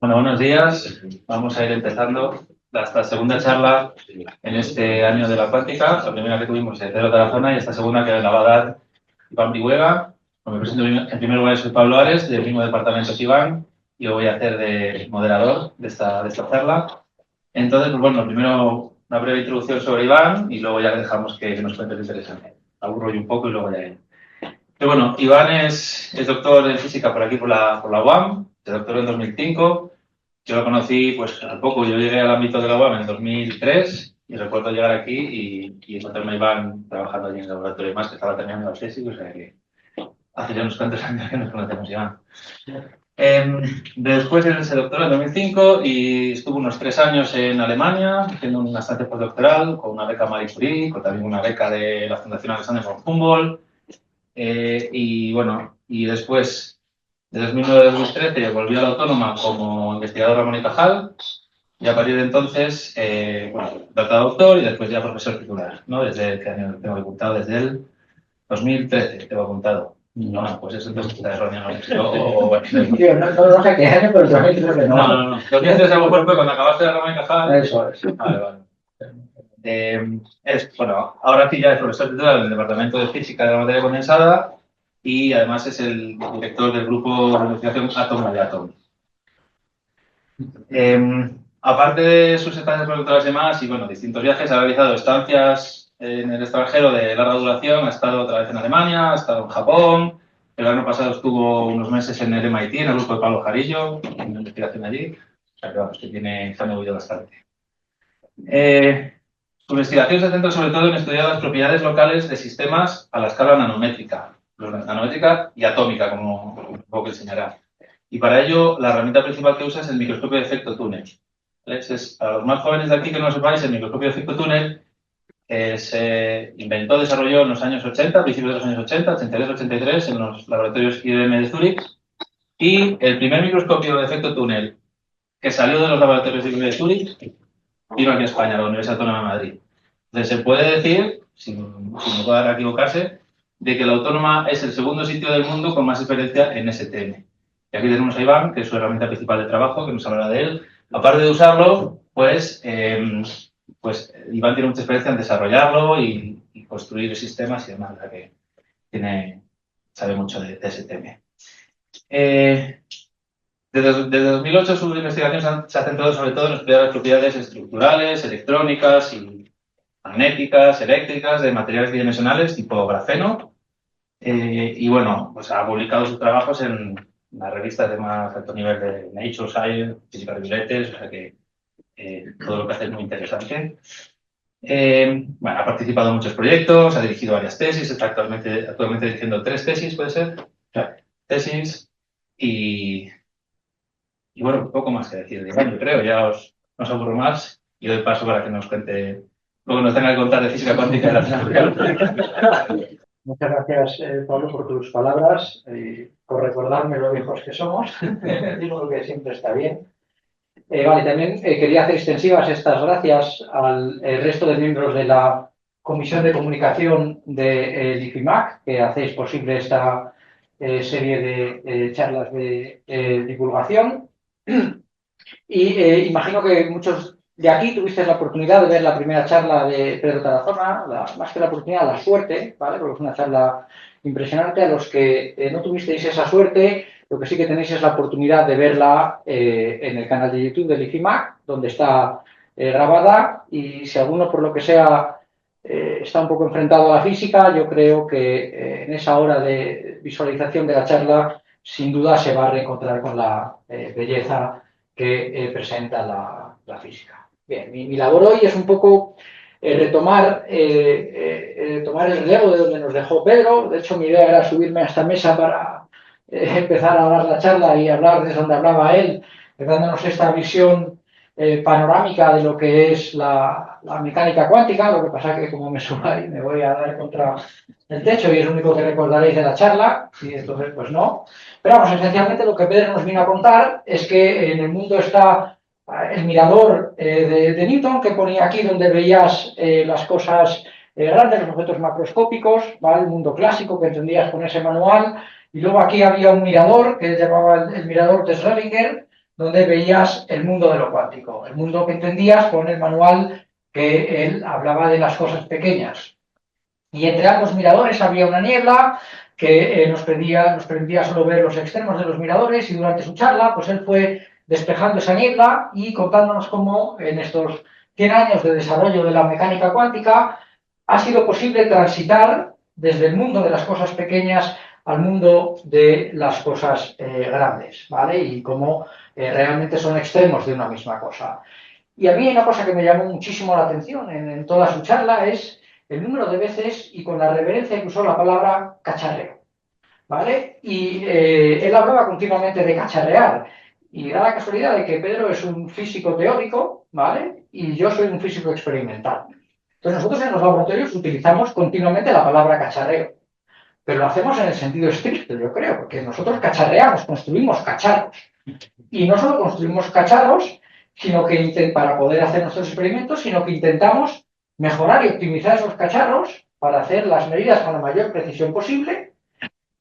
Bueno, buenos días. Vamos a ir empezando esta segunda charla en este año de la cuántica. La primera que tuvimos es Pedro Tarazona y esta segunda que la va a dar Iván Brihuega. Me presento en primer lugar, soy Pablo Ares, del mismo departamento que Iván. Yo voy a hacer de moderador de esta charla. Entonces, pues bueno, primero una breve introducción sobre Iván y luego ya dejamos que nos cuente lo interesante. Aburro yo un poco y luego ya él. Pero bueno, Iván es doctor en física por aquí, por la UAM. Se doctoró en 2005. Yo lo conocí pues al poco. Yo llegué al ámbito de la UAM en 2003 y recuerdo llegar aquí y encontrarme a Iván trabajando allí en el laboratorio, más que estaba terminando la tesis, o sea que hace ya unos cuantos años que nos conocemos, Iván. Después él se doctoró en 2005 y estuvo unos 3 años en Alemania haciendo una estancia postdoctoral con una beca Marie Curie, con también una beca de la Fundación Alexander von Humboldt. Y bueno, y después de 2009 a 2013 volví a la Autónoma como investigador Ramón y Cajal y a partir de entonces, bueno, data doctor y después ya profesor titular, ¿no? ¿Desde qué año tengo apuntado? Desde el 2013 tengo apuntado. No, pues eso entonces está erróneo. Tío, no sé qué año, pero 2013 no. No. 2013 a lo mejor fue cuando acabaste de Ramón y Cajal. Eso es. Vale. Bueno, ahora sí ya es profesor titular del Departamento de Física de la Materia Condensada y además es el director del grupo de investigación Átomo de Atom. Aparte de sus estancias postdoctorales y más, y bueno, distintos viajes, ha realizado estancias en el extranjero de larga duración, ha estado otra vez en Alemania, ha estado en Japón, el año pasado estuvo unos meses en el MIT, en el grupo de Pablo Jarillo, en investigación allí, o sea que vamos, que se ha movido bastante. Su investigación se centra sobre todo en estudiar las propiedades locales de sistemas a la escala nanométrica y atómica, como un poco enseñará. Y para ello, la herramienta principal que usa es el microscopio de efecto túnel. Para los más jóvenes de aquí que no sepáis, el microscopio de efecto túnel se inventó, desarrolló en los años 80, principios de los años 80, 82, 83, en los laboratorios IBM de Zúrich. Y el primer microscopio de efecto túnel que salió de los laboratorios IBM de Zúrich vino aquí a España, a la Universidad Autónoma de Madrid. Entonces, se puede decir, sin lugar a equivocarse, de que la Autónoma es el segundo sitio del mundo con más experiencia en STM. Y aquí tenemos a Iván, que es su herramienta principal de trabajo, que nos hablará de él. Aparte de usarlo, pues Iván tiene mucha experiencia en desarrollarlo y construir sistemas y demás, o sea que sabe mucho de STM. Desde 2008 su investigación se ha centrado sobre todo en estudiar las propiedades estructurales, electrónicas y magnéticas, eléctricas de materiales bidimensionales tipo grafeno. Y bueno, pues ha publicado sus trabajos en las revistas de más alto nivel de Nature, Science, Física de Violetes, o sea que todo lo que hace es muy interesante. Bueno, ha participado en muchos proyectos, ha dirigido varias tesis, está actualmente dirigiendo 3 tesis, puede ser. O sea, tesis y bueno, un poco más que decir de Iván, yo creo, ya no os aburro más y doy paso para que nos cuente, luego nos tenga que contar de física cuántica y la física. Muchas gracias, Pablo, por tus palabras y por recordarme lo viejos que somos. Digo que siempre está bien. Vale, también quería hacer extensivas estas gracias al resto de miembros de la Comisión de Comunicación del IFIMAC, que hacéis posible esta serie de charlas de divulgación. Y imagino que muchos de aquí tuvisteis la oportunidad de ver la primera charla de Pedro Tarazona, más que la oportunidad, la suerte, ¿vale? Porque es una charla impresionante. A los que no tuvisteis esa suerte, lo que sí que tenéis es la oportunidad de verla en el canal de YouTube del IFIMAC, donde está grabada, y si alguno por lo que sea está un poco enfrentado a la física, yo creo que en esa hora de visualización de la charla sin duda se va a reencontrar con la belleza que presenta la física. Bien, mi labor hoy es un poco tomar el relevo de donde nos dejó Pedro. De hecho, mi idea era subirme a esta mesa para empezar a dar la charla y hablar desde donde hablaba él, dándonos esta visión panorámica de lo que es la mecánica cuántica. Lo que pasa es que como me suba ahí me voy a dar contra el techo y es lo único que recordaréis de la charla, y entonces pues no. Pero vamos, esencialmente lo que Pedro nos vino a contar es que en el mundo está el mirador de Newton, que ponía aquí donde veías las cosas grandes, los objetos macroscópicos, ¿vale? El mundo clásico que entendías con ese manual. Y luego aquí había un mirador que llamaba el mirador de Schrödinger, donde veías el mundo de lo cuántico, el mundo que entendías con el manual que él hablaba de las cosas pequeñas. Y entre ambos miradores había una niebla que nos permitía solo ver los extremos de los miradores, y durante su charla pues él fue despejando esa niebla y contándonos cómo en estos 100 años de desarrollo de la mecánica cuántica ha sido posible transitar desde el mundo de las cosas pequeñas al mundo de las cosas grandes, ¿vale? Y cómo realmente son extremos de una misma cosa. Y a mí una cosa que me llamó muchísimo la atención en toda su charla es el número de veces y con la reverencia que usó la palabra cacharreo, ¿vale? Y él hablaba continuamente de cacharrear. Y da la casualidad de que Pedro es un físico teórico, ¿vale? Y yo soy un físico experimental. Entonces nosotros en los laboratorios utilizamos continuamente la palabra cacharreo, pero lo hacemos en el sentido estricto, yo creo, porque nosotros cacharreamos, construimos cacharros. Y no solo construimos cacharros, sino que para poder hacer nuestros experimentos, sino que intentamos mejorar y optimizar esos cacharros para hacer las medidas con la mayor precisión posible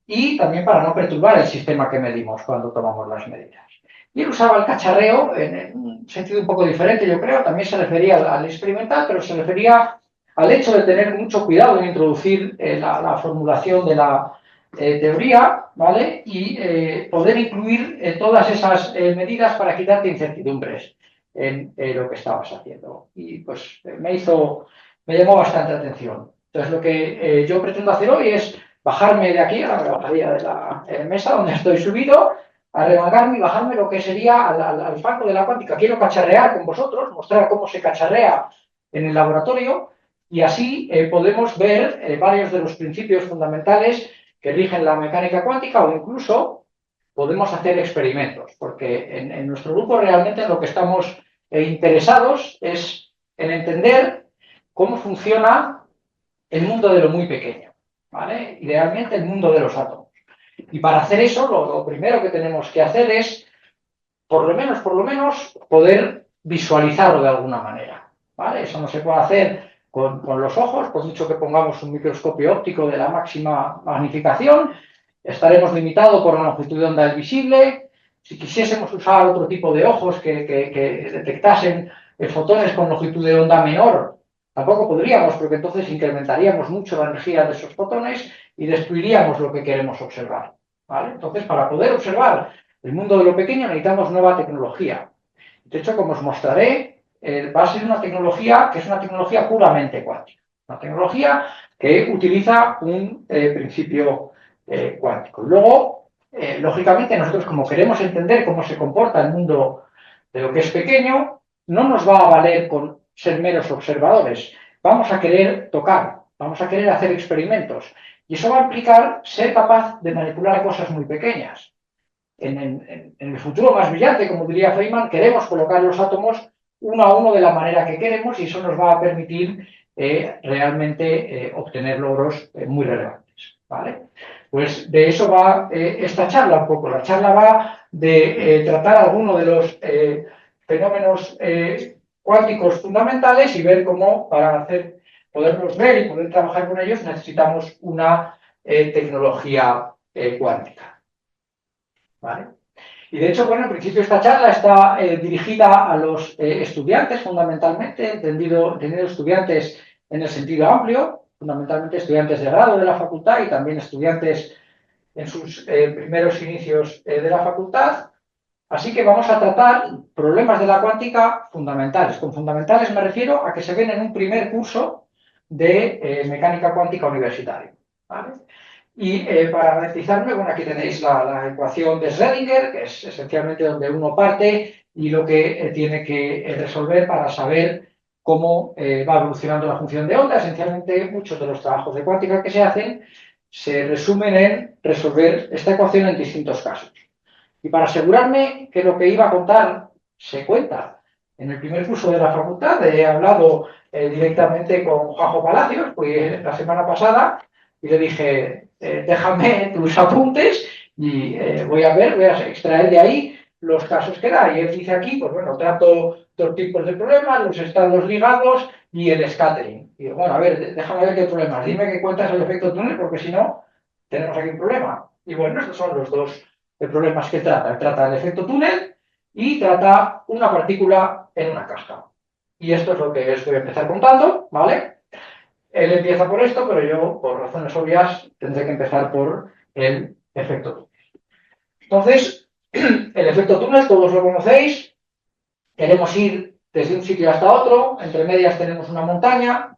y también para no perturbar el sistema que medimos cuando tomamos las medidas. Y él usaba el cacharreo en un sentido un poco diferente, yo creo, también se refería al experimental, pero se refería al hecho de tener mucho cuidado en introducir la formulación de la teoría, ¿vale? Y poder incluir todas esas medidas para quitarte incertidumbres en lo que estabas haciendo. Y pues me llamó bastante la atención. Entonces lo que yo pretendo hacer hoy es bajarme de aquí, a la bajadilla de la mesa donde estoy subido, arremangarme y bajarme lo que sería al palco de la cuántica. Quiero cacharrear con vosotros, mostrar cómo se cacharrea en el laboratorio, y así podemos ver varios de los principios fundamentales que rigen la mecánica cuántica, o incluso podemos hacer experimentos, porque en nuestro grupo realmente lo que estamos interesados es en entender cómo funciona el mundo de lo muy pequeño, ¿vale? Idealmente el mundo de los átomos. Y para hacer eso, lo primero que tenemos que hacer es, por lo menos, poder visualizarlo de alguna manera, ¿vale? Eso no se puede hacer con los ojos, por mucho que pongamos un microscopio óptico de la máxima magnificación, estaremos limitados por la longitud de onda del visible. Si quisiésemos usar otro tipo de ojos que detectasen fotones con longitud de onda menor, tampoco podríamos, porque entonces incrementaríamos mucho la energía de esos fotones y destruiríamos lo que queremos observar, ¿vale? Entonces, para poder observar el mundo de lo pequeño necesitamos nueva tecnología. De hecho, como os mostraré, va a ser una tecnología que es una tecnología puramente cuántica. Una tecnología que utiliza un principio cuántico. Luego, lógicamente, nosotros como queremos entender cómo se comporta el mundo de lo que es pequeño, no nos va a valer con ser meros observadores. Vamos a querer tocar, vamos a querer hacer experimentos. Y eso va a implicar ser capaz de manipular cosas muy pequeñas. En el futuro más brillante, como diría Feynman, queremos colocar los átomos uno a uno de la manera que queremos, y eso nos va a permitir realmente obtener logros muy relevantes, ¿vale? Pues de eso va esta charla un poco. La charla va de tratar algunos de los fenómenos cuánticos fundamentales y ver cómo para poderlos ver y poder trabajar con ellos necesitamos una tecnología cuántica, ¿vale? Y de hecho, bueno, en principio esta charla está dirigida a los estudiantes fundamentalmente, entendido estudiantes en el sentido amplio, fundamentalmente estudiantes de grado de la facultad y también estudiantes en sus primeros inicios de la facultad. Así que vamos a tratar problemas de la cuántica fundamentales. Con fundamentales me refiero a que se ven en un primer curso de mecánica cuántica universitaria, ¿vale? Y para garantizarme, bueno, aquí tenéis la ecuación de Schrödinger, que es esencialmente donde uno parte y lo que tiene que resolver para saber cómo va evolucionando la función de onda. Esencialmente, muchos de los trabajos de cuántica que se hacen se resumen en resolver esta ecuación en distintos casos. Y para asegurarme que lo que iba a contar se cuenta en el primer curso de la facultad, he hablado directamente con Juanjo Palacios, pues la semana pasada, y le dije, déjame tus apuntes y voy a extraer de ahí los casos que da. Y él dice aquí, pues bueno, trato dos tipos de problemas, los estados ligados y el scattering. Y bueno, a ver, déjame ver qué problemas. Dime que cuentas el efecto túnel, porque si no, tenemos aquí un problema. Y bueno, estos son los dos problemas que trata. Trata el efecto túnel y trata una partícula en una caja. Y esto es lo que os voy a empezar contando, ¿vale? Él empieza por esto, pero yo, por razones obvias, tendré que empezar por el efecto túnel. Entonces, el efecto túnel, todos lo conocéis. Queremos ir desde un sitio hasta otro. Entre medias tenemos una montaña.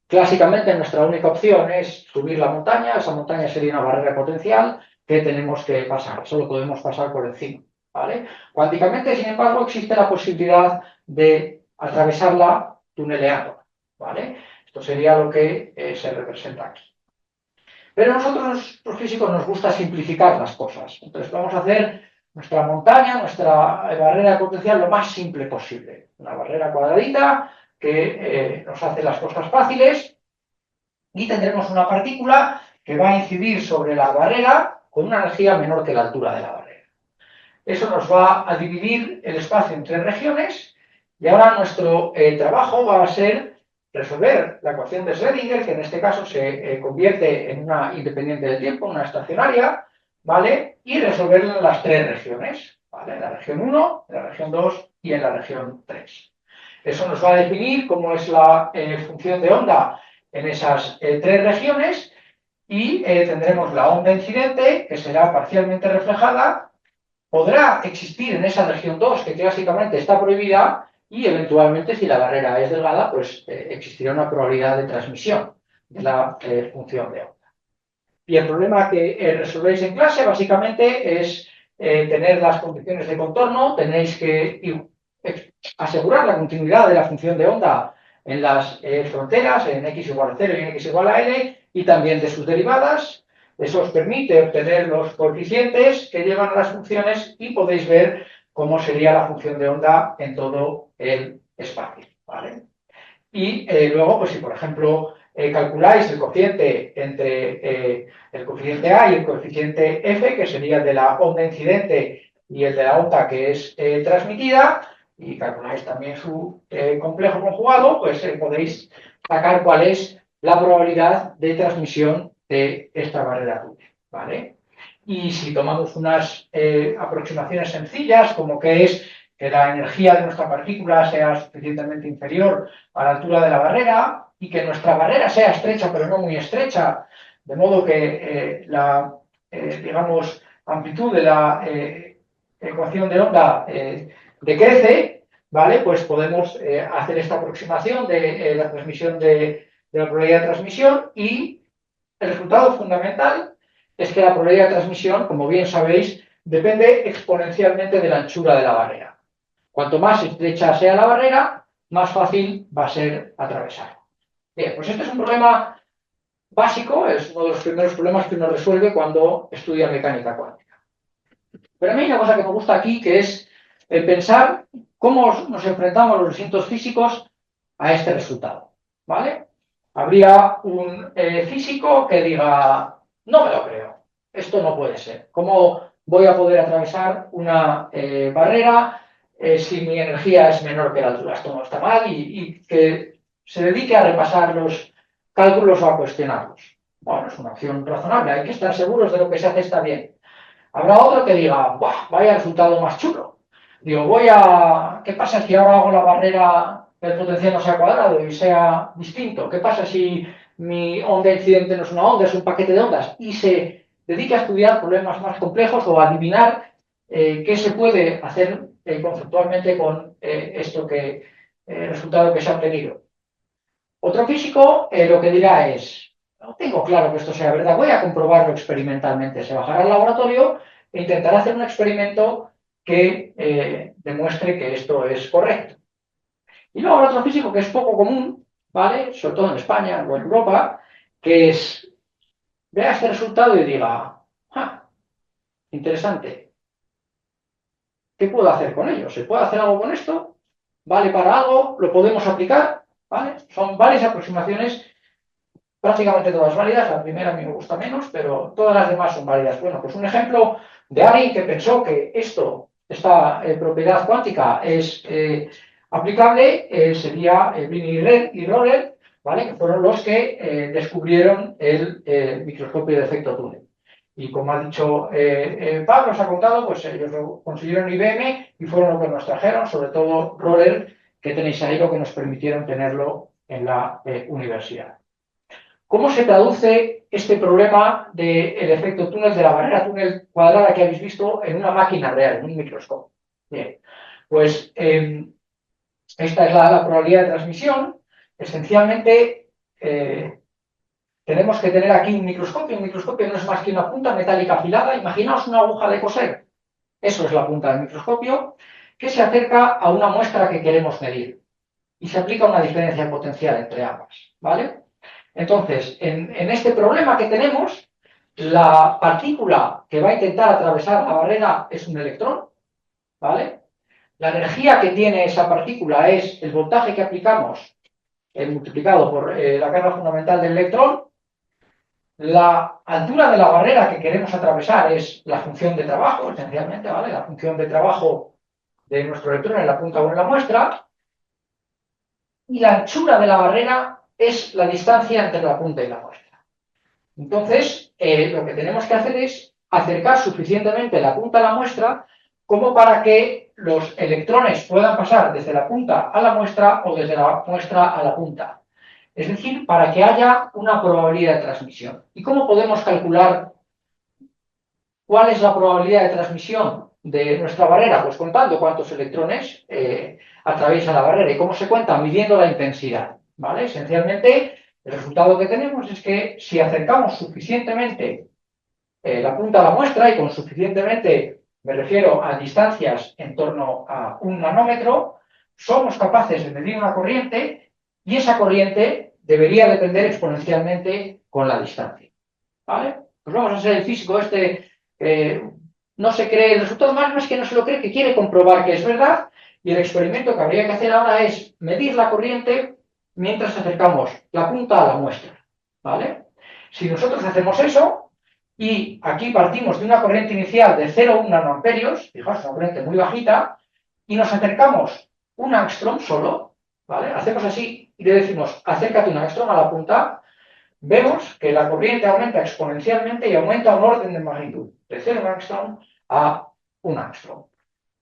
Clásicamente, nuestra única opción es subir la montaña. Esa montaña sería una barrera potencial que tenemos que pasar. Solo podemos pasar por encima, ¿vale? Cuánticamente, sin embargo, existe la posibilidad de atravesarla tuneleando, ¿vale? Esto sería lo que se representa aquí. Pero a nosotros, los físicos, nos gusta simplificar las cosas. Entonces vamos a hacer nuestra montaña, nuestra barrera potencial lo más simple posible. Una barrera cuadradita que nos hace las cosas fáciles y tendremos una partícula que va a incidir sobre la barrera con una energía menor que la altura de la barrera. Eso nos va a dividir el espacio en tres regiones y ahora nuestro trabajo va a ser resolver la ecuación de Schrödinger, que en este caso se convierte en una independiente del tiempo, una estacionaria, ¿vale? Y resolverla en las tres regiones, ¿vale? En la región 1, en la región 2 y en la región 3. Eso nos va a definir cómo es la función de onda en esas tres regiones y tendremos la onda incidente, que será parcialmente reflejada. Podrá existir en esa región 2, que clásicamente está prohibida, y eventualmente, si la barrera es delgada, pues existirá una probabilidad de transmisión de la función de onda. Y el problema que resolvéis en clase, básicamente, es tener las condiciones de contorno. Tenéis que asegurar la continuidad de la función de onda en las fronteras, en x igual a 0 y en x igual a l, y también de sus derivadas. Eso os permite obtener los coeficientes que llevan a las funciones y podéis ver cómo sería la función de onda en todo el espacio, ¿vale? Y luego, pues si por ejemplo calculáis el cociente entre el coeficiente A y el coeficiente F, que sería el de la onda incidente y el de la onda que es transmitida, y calculáis también su complejo conjugado, pues podéis sacar cuál es la probabilidad de transmisión de esta barrera túnel, ¿vale? Y si tomamos unas aproximaciones sencillas, como que es que la energía de nuestra partícula sea suficientemente inferior a la altura de la barrera y que nuestra barrera sea estrecha pero no muy estrecha, de modo que la, digamos, amplitud de la ecuación de onda decrece, ¿vale? Pues podemos hacer esta aproximación de la transmisión de la probabilidad de transmisión y el resultado fundamental es que la probabilidad de transmisión, como bien sabéis, depende exponencialmente de la anchura de la barrera. Cuanto más estrecha sea la barrera, más fácil va a ser atravesar. Bien, pues este es un problema básico, es uno de los primeros problemas que uno resuelve cuando estudia mecánica cuántica. Pero a mí hay una cosa que me gusta aquí, que es pensar cómo nos enfrentamos los distintos físicos a este resultado, ¿vale? Habría un físico que diga, no me lo creo, esto no puede ser. ¿Cómo voy a poder atravesar una barrera si mi energía es menor que la altura? Esto no está mal y que se dedique a repasar los cálculos o a cuestionarlos. Bueno, es una opción razonable, hay que estar seguros de lo que se hace está bien. Habrá otro que diga, vaya resultado más chulo. Digo, ¿qué pasa si ahora hago la barrera, el potencial no sea cuadrado y sea distinto? ¿Qué pasa si mi onda incidente no es una onda, es un paquete de ondas? Y se dedica a estudiar problemas más complejos o a adivinar qué se puede hacer conceptualmente con resultado que se ha obtenido. Otro físico lo que dirá es, no tengo claro que esto sea verdad, voy a comprobarlo experimentalmente. Se bajará al laboratorio e intentará hacer un experimento que demuestre que esto es correcto. Y luego otro físico que es poco común, ¿vale? Sobre todo en España o en Europa, que es, vea este resultado y diga, interesante, ¿qué puedo hacer con ello? ¿Se puede hacer algo con esto? ¿Vale para algo? ¿Lo podemos aplicar? ¿Vale? Son varias aproximaciones, prácticamente todas válidas. La primera a mí me gusta menos, pero todas las demás son válidas. Bueno, pues un ejemplo de alguien que pensó que esta propiedad cuántica es aplicable sería Brini y Roller, ¿vale? Que fueron los que descubrieron el microscopio de efecto túnel. Y como ha dicho Pablo, os ha contado, pues ellos lo consiguieron IBM y fueron los que nos trajeron, sobre todo Roller, que tenéis ahí, lo que nos permitieron tenerlo en la universidad. ¿Cómo se traduce este problema del efecto túnel, de la barrera túnel cuadrada que habéis visto en una máquina real, en un microscopio? Bien, pues esta es la probabilidad de transmisión. Esencialmente, tenemos que tener aquí un microscopio. Un microscopio no es más que una punta metálica afilada. Imaginaos una aguja de coser. Eso es la punta del microscopio, que se acerca a una muestra que queremos medir. Y se aplica una diferencia potencial entre ambas, ¿vale? Entonces, en este problema que tenemos, la partícula que va a intentar atravesar la barrera es un electrón, ¿vale? La energía que tiene esa partícula es el voltaje que aplicamos multiplicado por la carga fundamental del electrón. La altura de la barrera que queremos atravesar es la función de trabajo, esencialmente, ¿vale? La función de trabajo de nuestro electrón en la punta o en la muestra. Y la anchura de la barrera es la distancia entre la punta y la muestra. Entonces, lo que tenemos que hacer es acercar suficientemente la punta a la muestra como para que los electrones puedan pasar desde la punta a la muestra o desde la muestra a la punta. Es decir, para que haya una probabilidad de transmisión. ¿Y cómo podemos calcular cuál es la probabilidad de transmisión de nuestra barrera? Pues contando cuántos electrones atraviesa la barrera. ¿Y cómo se cuenta? Midiendo la intensidad, ¿vale? Esencialmente, el resultado que tenemos es que si acercamos suficientemente la punta a la muestra, y con suficientemente me refiero a distancias en torno a 1 nanómetro, somos capaces de medir una corriente y esa corriente debería depender exponencialmente con la distancia, ¿vale? Pues vamos a ser el físico no se cree, el resultado más no es que no se lo cree, que quiere comprobar que es verdad, y el experimento que habría que hacer ahora es medir la corriente mientras acercamos la punta a la muestra, ¿vale? Si nosotros hacemos eso, y aquí partimos de una corriente inicial de 0,1 nanoamperios, fijaos, una corriente muy bajita, y nos acercamos un angstrom solo, ¿vale? Hacemos así y le decimos, acércate un angstrom a la punta, vemos que la corriente aumenta exponencialmente y aumenta un orden de magnitud, de 0 angstrom a 1 angstrom.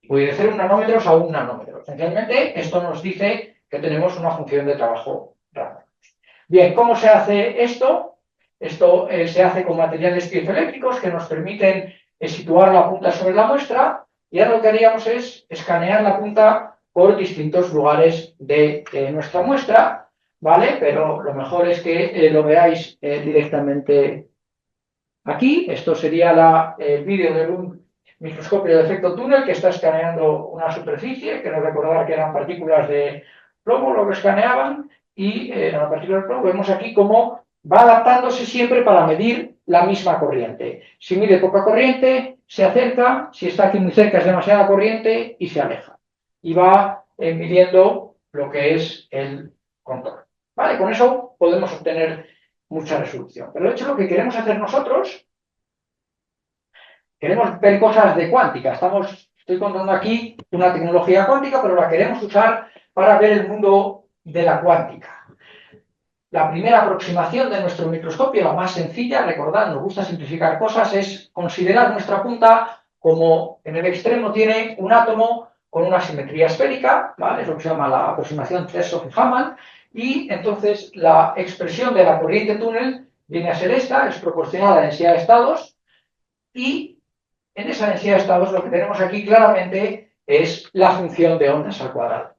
Y de 0 nanómetros a 1 nanómetro. Esencialmente, esto nos dice que tenemos una función de trabajo random. Bien, ¿cómo se hace esto? Esto se hace con materiales piezoeléctricos que nos permiten situar la punta sobre la muestra, y ahora lo que haríamos es escanear la punta por distintos lugares de nuestra muestra, ¿vale? Pero lo mejor es que lo veáis directamente aquí. Esto sería el vídeo de un microscopio de efecto túnel que está escaneando una superficie, que nos recordar que eran partículas de plomo lo que escaneaban, y en la partícula de plomo vemos aquí cómo va adaptándose siempre para medir la misma corriente. Si mide poca corriente, se acerca; si está aquí muy cerca es demasiada corriente y se aleja. Y va midiendo lo que es el contorno. ¿Vale? Con eso podemos obtener mucha resolución. Pero de hecho lo que queremos hacer nosotros, queremos ver cosas de cuántica. Estoy contando aquí una tecnología cuántica, pero la queremos usar para ver el mundo de la cuántica. La primera aproximación de nuestro microscopio, la más sencilla, recordad, nos gusta simplificar cosas, es considerar nuestra punta como en el extremo tiene un átomo con una simetría esférica, ¿vale? Es lo que se llama la aproximación Tresov-Hamann, y entonces la expresión de la corriente túnel viene a ser esta, es proporcional a la densidad de estados, y en esa densidad de estados lo que tenemos aquí claramente es la función de ondas al cuadrado.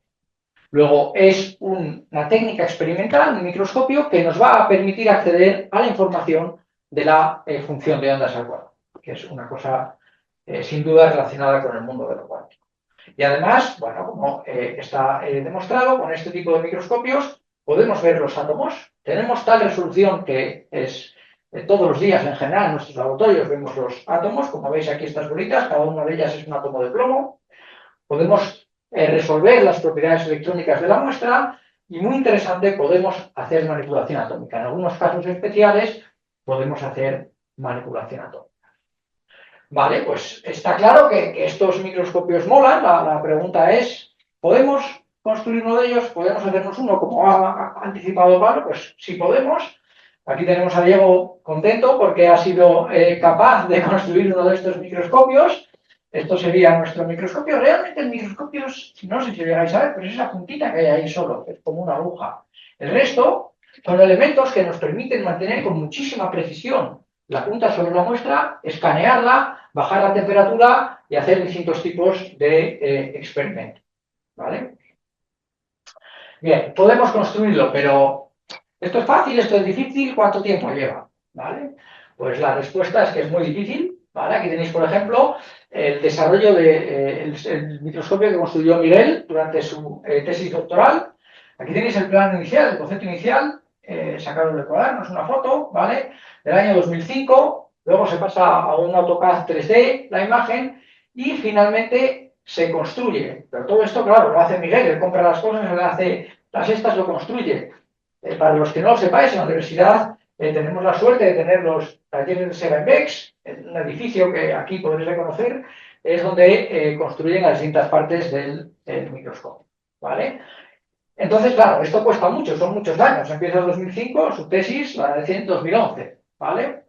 Luego es una técnica experimental, un microscopio, que nos va a permitir acceder a la información de la función de ondas al cuadrado, que es una cosa sin duda relacionada con el mundo de lo cuántico. Y además, bueno, como está demostrado, con este tipo de microscopios podemos ver los átomos. Tenemos tal resolución que es todos los días en general en nuestros laboratorios vemos los átomos, como veis aquí estas bolitas, cada una de ellas es un átomo de plomo. Podemos resolver las propiedades electrónicas de la muestra, y muy interesante, podemos hacer manipulación atómica. En algunos casos especiales podemos hacer manipulación atómica. Vale, pues está claro que estos microscopios molan. La pregunta es, ¿podemos construir uno de ellos? ¿Podemos hacernos uno como ha anticipado Pablo? Pues sí podemos. Aquí tenemos a Diego contento porque ha sido capaz de construir uno de estos microscopios. Esto sería nuestro microscopio. Realmente el microscopio, no sé si llegáis a ver, pero es esa puntita que hay ahí solo, es como una aguja. El resto son elementos que nos permiten mantener con muchísima precisión la punta sobre la muestra, escanearla, bajar la temperatura y hacer distintos tipos de experimentos. ¿Vale? Bien, podemos construirlo, pero ¿esto es fácil? ¿Esto es difícil? ¿Cuánto tiempo lleva? ¿Vale? Pues la respuesta es que es muy difícil. ¿Vale? Aquí tenéis, por ejemplo, el desarrollo del el microscopio que construyó Miguel durante su tesis doctoral. Aquí tenéis el plan inicial, el concepto inicial, sacado del cuaderno, es una foto, ¿vale? Del año 2005, luego se pasa a un AutoCAD 3D, la imagen, y finalmente se construye. Pero todo esto, claro, lo hace Miguel, él compra las cosas, él hace las estas, lo construye. Para los que no lo sepáis, en la universidad tenemos la suerte de tener los talleres de Sevenbex, un edificio que aquí podréis reconocer, es donde construyen las distintas partes del microscopio. ¿Vale? Entonces, claro, esto cuesta mucho, son muchos años. Empieza en 2005, su tesis la decía en 2011. ¿Vale?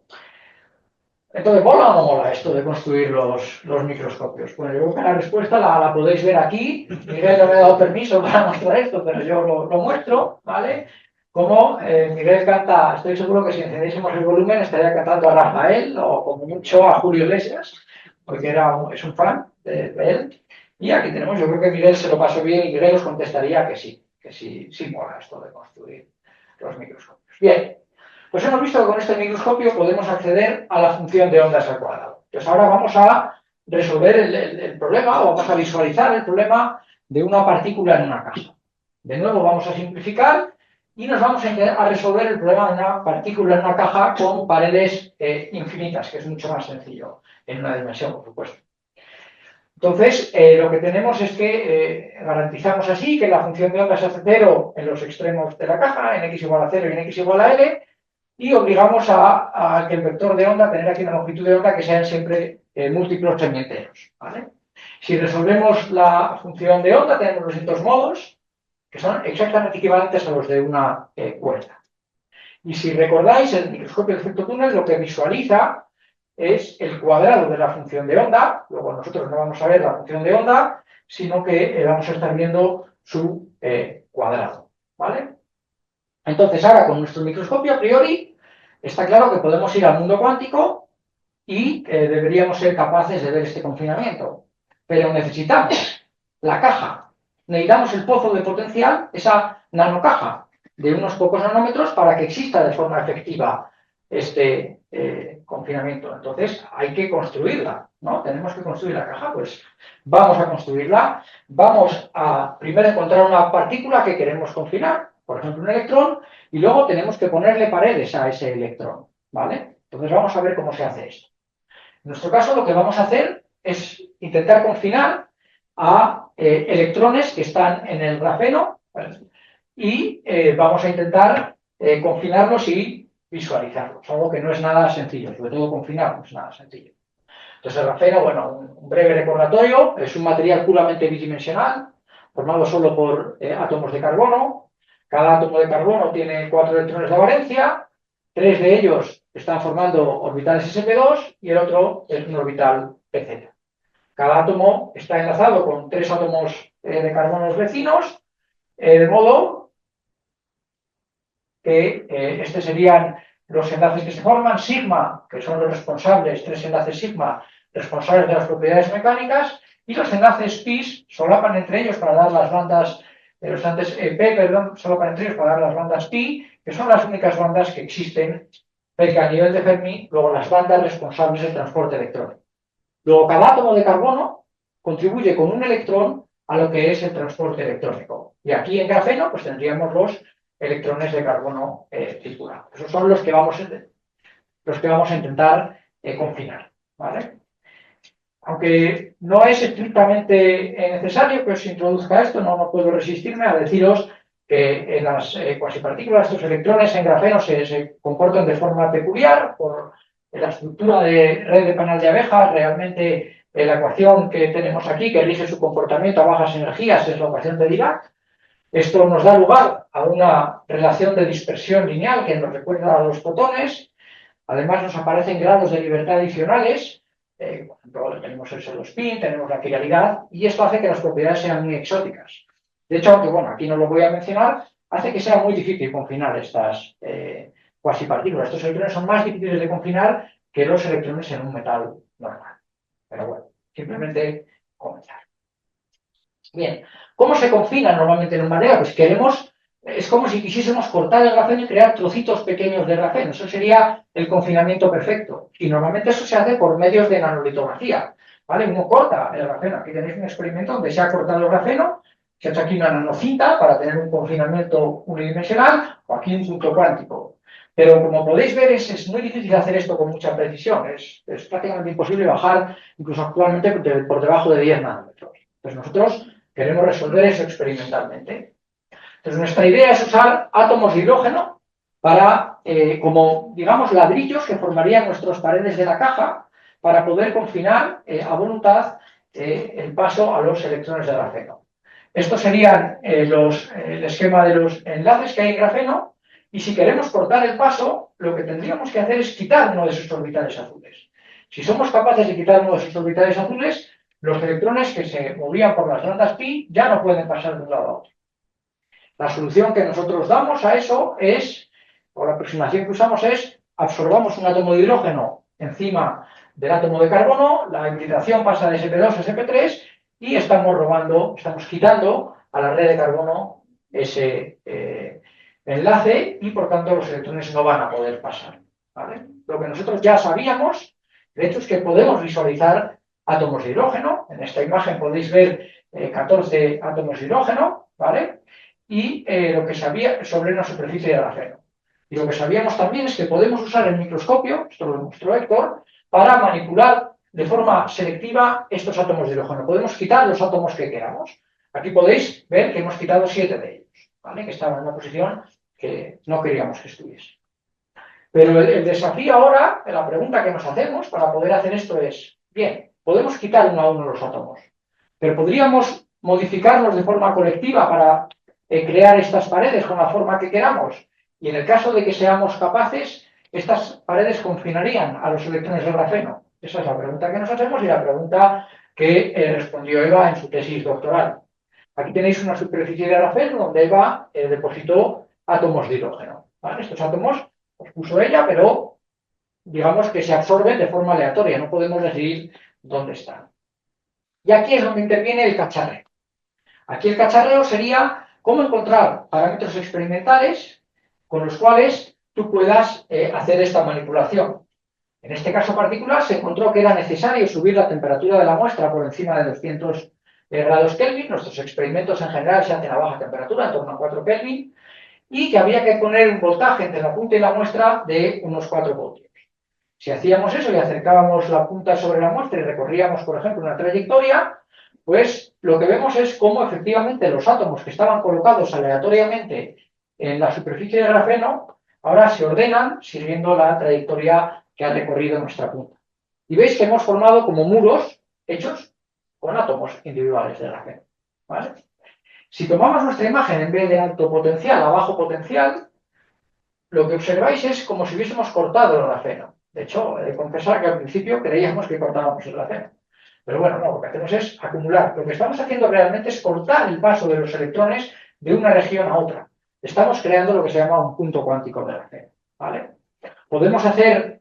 Entonces, ¿mola o no mola esto de construir los microscopios? Bueno, yo creo que la respuesta la podéis ver aquí. Miguel no me ha dado permiso para mostrar esto, pero yo lo muestro, ¿vale? Como Miguel canta, estoy seguro que si encendiésemos el volumen estaría cantando a Rafael o como mucho a Julio Iglesias, porque es un fan de él. Y aquí tenemos, yo creo que Miguel se lo pasó bien y Miguel os contestaría que sí mola esto de construir los microscopios. Bien. Pues hemos visto que con este microscopio podemos acceder a la función de ondas al cuadrado. Entonces ahora vamos a resolver el problema o vamos a visualizar el problema de una partícula en una caja. De nuevo vamos a simplificar y nos vamos a resolver el problema de una partícula en una caja con paredes infinitas, que es mucho más sencillo en una dimensión, por supuesto. Entonces, lo que tenemos es que garantizamos así que la función de ondas hace 0 en los extremos de la caja, en x igual a 0 y en x igual a l, y obligamos a que el vector de onda, tener aquí una longitud de onda que sean siempre múltiplos semienteros. ¿Vale? Si resolvemos la función de onda, tenemos los distintos modos, que son exactamente equivalentes a los de una cuerda. Y si recordáis, el microscopio de efecto túnel lo que visualiza es el cuadrado de la función de onda. Luego nosotros no vamos a ver la función de onda, sino que vamos a estar viendo su cuadrado. ¿Vale? Entonces, ahora con nuestro microscopio, a priori, está claro que podemos ir al mundo cuántico y deberíamos ser capaces de ver este confinamiento. Pero necesitamos la caja, necesitamos el pozo de potencial, esa nanocaja de unos pocos nanómetros para que exista de forma efectiva este confinamiento. Entonces, hay que construirla, ¿no? Tenemos que construir la caja, pues vamos a construirla. Vamos a primero encontrar una partícula que queremos confinar, por ejemplo, un electrón, y luego tenemos que ponerle paredes a ese electrón, ¿vale? Entonces vamos a ver cómo se hace esto. En nuestro caso lo que vamos a hacer es intentar confinar a electrones que están en el grafeno, ¿vale? Y vamos a intentar confinarlos y visualizarlos, algo que no es nada sencillo, sobre todo confinar no es nada sencillo. Entonces el grafeno, bueno, un breve recordatorio, es un material puramente bidimensional, formado solo por átomos de carbono. Cada átomo de carbono tiene 4 electrones de valencia, 3 de ellos están formando orbitales sp2 y el otro es un orbital pz. Cada átomo está enlazado con 3 átomos de carbonos vecinos, de modo que estos serían los enlaces que se forman, sigma, que son los responsables, 3 enlaces sigma, responsables de las propiedades mecánicas, y los enlaces pis solapan entre ellos para dar las bandas los enlaces P, perdón, solapan entre ellos para dar las bandas pi, que son las únicas bandas que existen cerca a nivel de Fermi, luego las bandas responsables del transporte electrónico. Luego, cada átomo de carbono contribuye con un electrón a lo que es el transporte electrónico. Y aquí en grafeno, pues tendríamos los electrones de carbono circular. Esos son los que vamos a intentar confinar. ¿Vale? Aunque no es estrictamente necesario que os introduzca esto, no puedo resistirme a deciros que en las cuasipartículas, estos electrones en grafeno se comportan de forma peculiar por la estructura de red de panal de abejas. Realmente la ecuación que tenemos aquí, que rige su comportamiento a bajas energías, es la ecuación de Dirac. Esto nos da lugar a una relación de dispersión lineal que nos recuerda a los fotones. Además, nos aparecen grados de libertad adicionales. Por ejemplo, tenemos el pseudospin, tenemos la quiralidad, y esto hace que las propiedades sean muy exóticas. De hecho, aunque bueno, aquí no lo voy a mencionar, hace que sea muy difícil confinar estas cuasipartículas. Estos electrones son más difíciles de confinar que los electrones en un metal normal. Pero bueno, simplemente comenzar. Bien, ¿cómo se confina normalmente en un material? Pues es como si quisiésemos cortar el grafeno y crear trocitos pequeños de grafeno. Eso sería el confinamiento perfecto. Y normalmente eso se hace por medios de nanolitografía. ¿Vale? Uno corta el grafeno. Aquí tenéis un experimento donde se ha cortado el grafeno, se ha hecho aquí una nanocinta para tener un confinamiento unidimensional, o aquí un punto cuántico. Pero como podéis ver, es muy difícil hacer esto con mucha precisión. Es prácticamente imposible bajar, incluso actualmente, por debajo de 10 nanómetros. Entonces nosotros queremos resolver eso experimentalmente. Entonces, nuestra idea es usar átomos de hidrógeno para, como, digamos, ladrillos que formarían nuestras paredes de la caja para poder confinar a voluntad el paso a los electrones de grafeno. Estos serían el esquema de los enlaces que hay en grafeno, y si queremos cortar el paso, lo que tendríamos que hacer es quitar uno de sus orbitales azules. Si somos capaces de quitar uno de sus orbitales azules, los electrones que se movían por las bandas pi ya no pueden pasar de un lado a otro. La solución que nosotros damos a eso es, o la aproximación que usamos es, absorbamos un átomo de hidrógeno encima del átomo de carbono, la hibridación pasa de sp2 a sp3 y estamos quitando a la red de carbono ese enlace y por tanto los electrones no van a poder pasar. ¿Vale? Lo que nosotros ya sabíamos, de hecho, es que podemos visualizar átomos de hidrógeno. En esta imagen podéis ver 14 átomos de hidrógeno, ¿vale? Y lo que sabía sobre una superficie de grafeno. Y lo que sabíamos también es que podemos usar el microscopio, esto lo demostró Héctor, para manipular de forma selectiva estos átomos de hidrógeno. Podemos quitar los átomos que queramos. Aquí podéis ver que hemos quitado 7 de ellos, ¿vale? Que estaban en una posición que no queríamos que estuviese. Pero el desafío ahora, la pregunta que nos hacemos para poder hacer esto es, bien, podemos quitar uno a uno los átomos, pero podríamos modificarlos de forma colectiva para crear estas paredes con la forma que queramos. Y en el caso de que seamos capaces, estas paredes confinarían a los electrones de grafeno. Esa es la pregunta que nos hacemos y la pregunta que respondió Eva en su tesis doctoral. Aquí tenéis una superficie de grafeno donde Eva depositó átomos de hidrógeno. ¿Vale? Estos átomos los puso ella, pero digamos que se absorben de forma aleatoria, no podemos decidir dónde están. Y aquí es donde interviene el cacharreo. Aquí el cacharreo sería cómo encontrar parámetros experimentales con los cuales tú puedas hacer esta manipulación. En este caso particular se encontró que era necesario subir la temperatura de la muestra por encima de 200 grados Kelvin. Nuestros experimentos en general se hacen a baja temperatura, en torno a 4 Kelvin, y que había que poner un voltaje entre la punta y la muestra de unos 4 voltios. Si hacíamos eso y acercábamos la punta sobre la muestra y recorríamos, por ejemplo, una trayectoria, pues lo que vemos es cómo efectivamente los átomos que estaban colocados aleatoriamente en la superficie de grafeno ahora se ordenan siguiendo la trayectoria que ha recorrido nuestra punta. Y veis que hemos formado como muros hechos con átomos individuales de grafeno. ¿Vale? Si tomamos nuestra imagen en vez de alto potencial a bajo potencial, lo que observáis es como si hubiésemos cortado el grafeno. De hecho, he de confesar que al principio creíamos que cortábamos el grafeno. Pero bueno, no, lo que hacemos es acumular. Lo que estamos haciendo realmente es cortar el paso de los electrones de una región a otra. Estamos creando lo que se llama un punto cuántico de grafeno. ¿Vale? Podemos hacer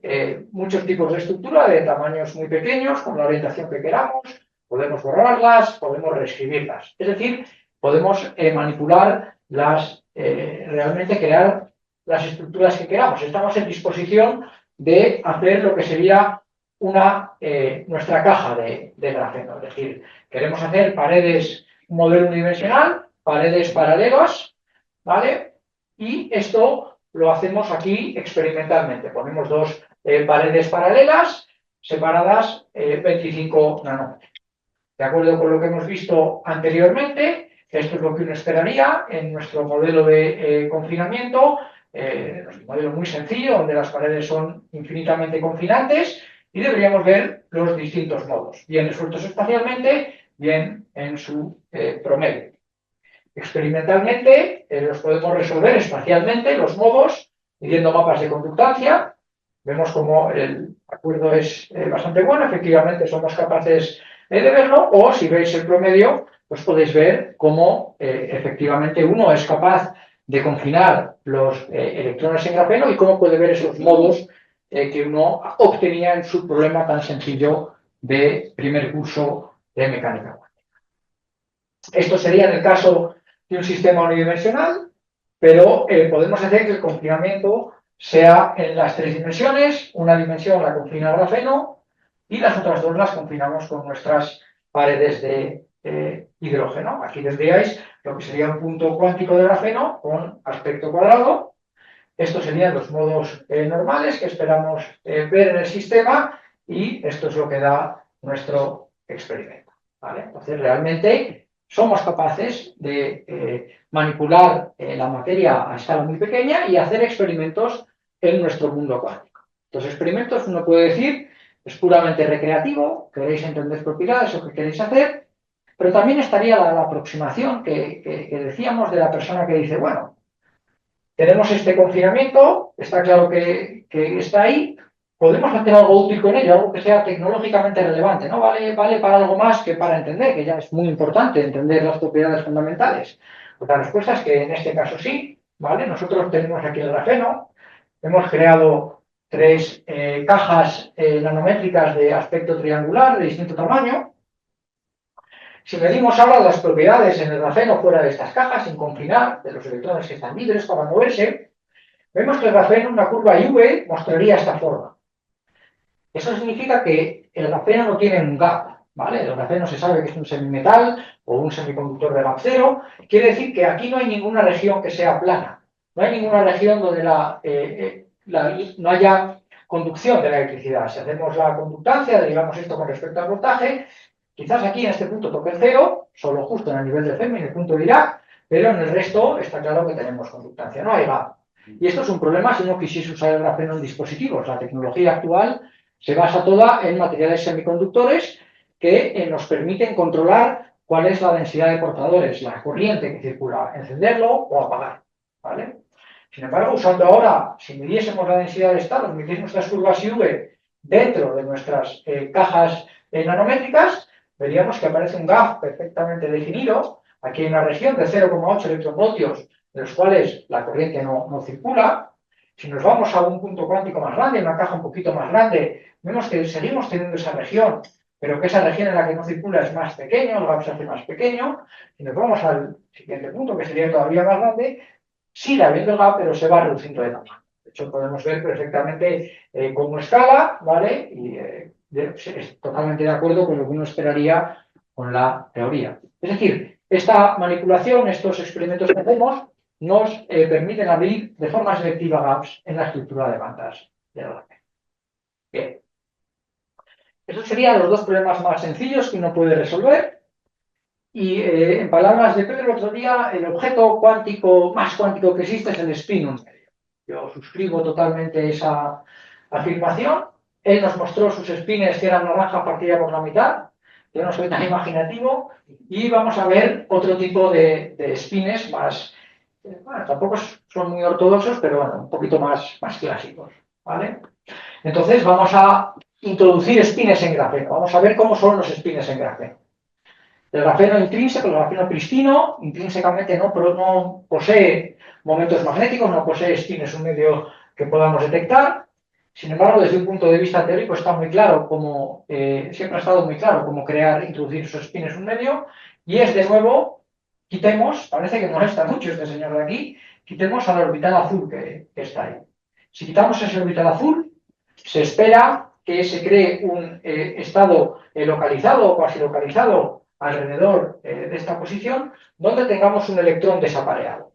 muchos tipos de estructura de tamaños muy pequeños, con la orientación que queramos. Podemos borrarlas, podemos reescribirlas. Es decir, podemos manipular realmente crear las estructuras que queramos. Estamos en disposición de hacer lo que sería nuestra caja de grafeno. Es decir, queremos hacer paredes, un modelo unidimensional, paredes paralelas, ¿vale? Y esto lo hacemos aquí experimentalmente. Ponemos dos paredes paralelas separadas 25 nanómetros. De acuerdo con lo que hemos visto anteriormente, esto es lo que uno esperaría en nuestro modelo de confinamiento. Es un modelo muy sencillo, donde las paredes son infinitamente confinantes y deberíamos ver los distintos modos, bien resueltos espacialmente, bien en su promedio. Experimentalmente los podemos resolver espacialmente, los modos, midiendo mapas de conductancia. Vemos como el acuerdo es bastante bueno, efectivamente somos capaces de verlo, o si veis el promedio, pues podéis ver cómo efectivamente uno es capaz de confinar los electrones en grafeno y cómo puede ver esos modos que uno obtenía en su problema tan sencillo de primer curso de mecánica cuántica. Esto sería en el caso de un sistema unidimensional, pero podemos hacer que el confinamiento sea en las tres dimensiones. Una dimensión la confina grafeno y las otras dos las confinamos con nuestras paredes de hidrógeno. Aquí tendríais lo que sería un punto cuántico de grafeno con aspecto cuadrado. Estos serían los modos normales que esperamos ver en el sistema y esto es lo que da nuestro experimento, ¿vale? Entonces, realmente somos capaces de manipular la materia a escala muy pequeña y hacer experimentos en nuestro mundo cuántico. Los experimentos, uno puede decir, es puramente recreativo, queréis entender propiedades o qué queréis hacer, pero también estaría la aproximación que decíamos de la persona que dice, bueno, tenemos este confinamiento, está claro que está ahí, podemos hacer algo útil con ello, algo que sea tecnológicamente relevante, ¿no? Vale para algo más que para entender, que ya es muy importante entender las propiedades fundamentales. Pues la respuesta es que en este caso sí, ¿vale? Nosotros tenemos aquí el grafeno, hemos creado tres cajas nanométricas de aspecto triangular de distinto tamaño. Si medimos ahora las propiedades en el grafeno fuera de estas cajas, sin confinar, de los electrones que están libres para moverse, vemos que el grafeno, una curva IV, mostraría esta forma. Eso significa que el grafeno no tiene un gap, ¿vale? El grafeno se sabe que es un semimetal o un semiconductor de gap cero. Quiere decir que aquí no hay ninguna región que sea plana. No hay ninguna región donde no haya conducción de la electricidad. Si hacemos la conductancia, derivamos esto con respecto al voltaje, quizás aquí en este punto toque el cero, solo justo en el nivel de Fermi, en el punto de Dirac, pero en el resto está claro que tenemos conductancia, no hay gap. Y esto es un problema si uno quisiese usar el grafeno en dispositivos. La tecnología actual se basa toda en materiales semiconductores que nos permiten controlar cuál es la densidad de portadores, la corriente que circula, encenderlo o apagar, ¿vale? Sin embargo, usando ahora, si midiésemos la densidad de estado, midiésemos nuestras curvas IV dentro de nuestras cajas nanométricas, veríamos que aparece un gap perfectamente definido. Aquí hay una región de 0,8 electronvoltios, de los cuales la corriente no circula. Si nos vamos a un punto cuántico más grande, una caja un poquito más grande, vemos que seguimos teniendo esa región, pero que esa región en la que no circula es más pequeño, el gap se hace más pequeño. Si nos vamos al siguiente punto, que sería todavía más grande, sigue habiendo el gap, pero se va reduciendo de tamaño. De hecho, podemos ver perfectamente cómo escala, ¿vale? Y es totalmente de acuerdo con lo que uno esperaría con la teoría. Es decir, esta manipulación, estos experimentos que hacemos, nos permiten abrir de forma selectiva gaps en la estructura de bandas de la red. Bien. Esos serían los dos problemas más sencillos que uno puede resolver. Y en palabras de Pedro el otro día, el objeto cuántico más cuántico que existe es el spin un medio. Yo suscribo totalmente esa afirmación. Él nos mostró sus spines que eran naranja partida por la mitad. Yo no soy tan imaginativo. Y vamos a ver otro tipo de spines más, bueno, tampoco son muy ortodoxos, pero bueno, un poquito más clásicos, ¿vale? Entonces vamos a introducir spines en grafeno. Vamos a ver cómo son los spines en grafeno. El grafeno intrínseco, el grafeno pristino, intrínsecamente no posee momentos magnéticos, no posee spines un medio que podamos detectar. Sin embargo, desde un punto de vista teórico está muy claro cómo, siempre ha estado muy claro cómo introducir esos spines un medio. Y es de nuevo, quitemos, parece que molesta mucho este señor de aquí, quitemos a la orbital azul que está ahí. Si quitamos ese orbital azul, se espera que se cree un estado localizado o cuasi localizado alrededor de esta posición, donde tengamos un electrón desapareado.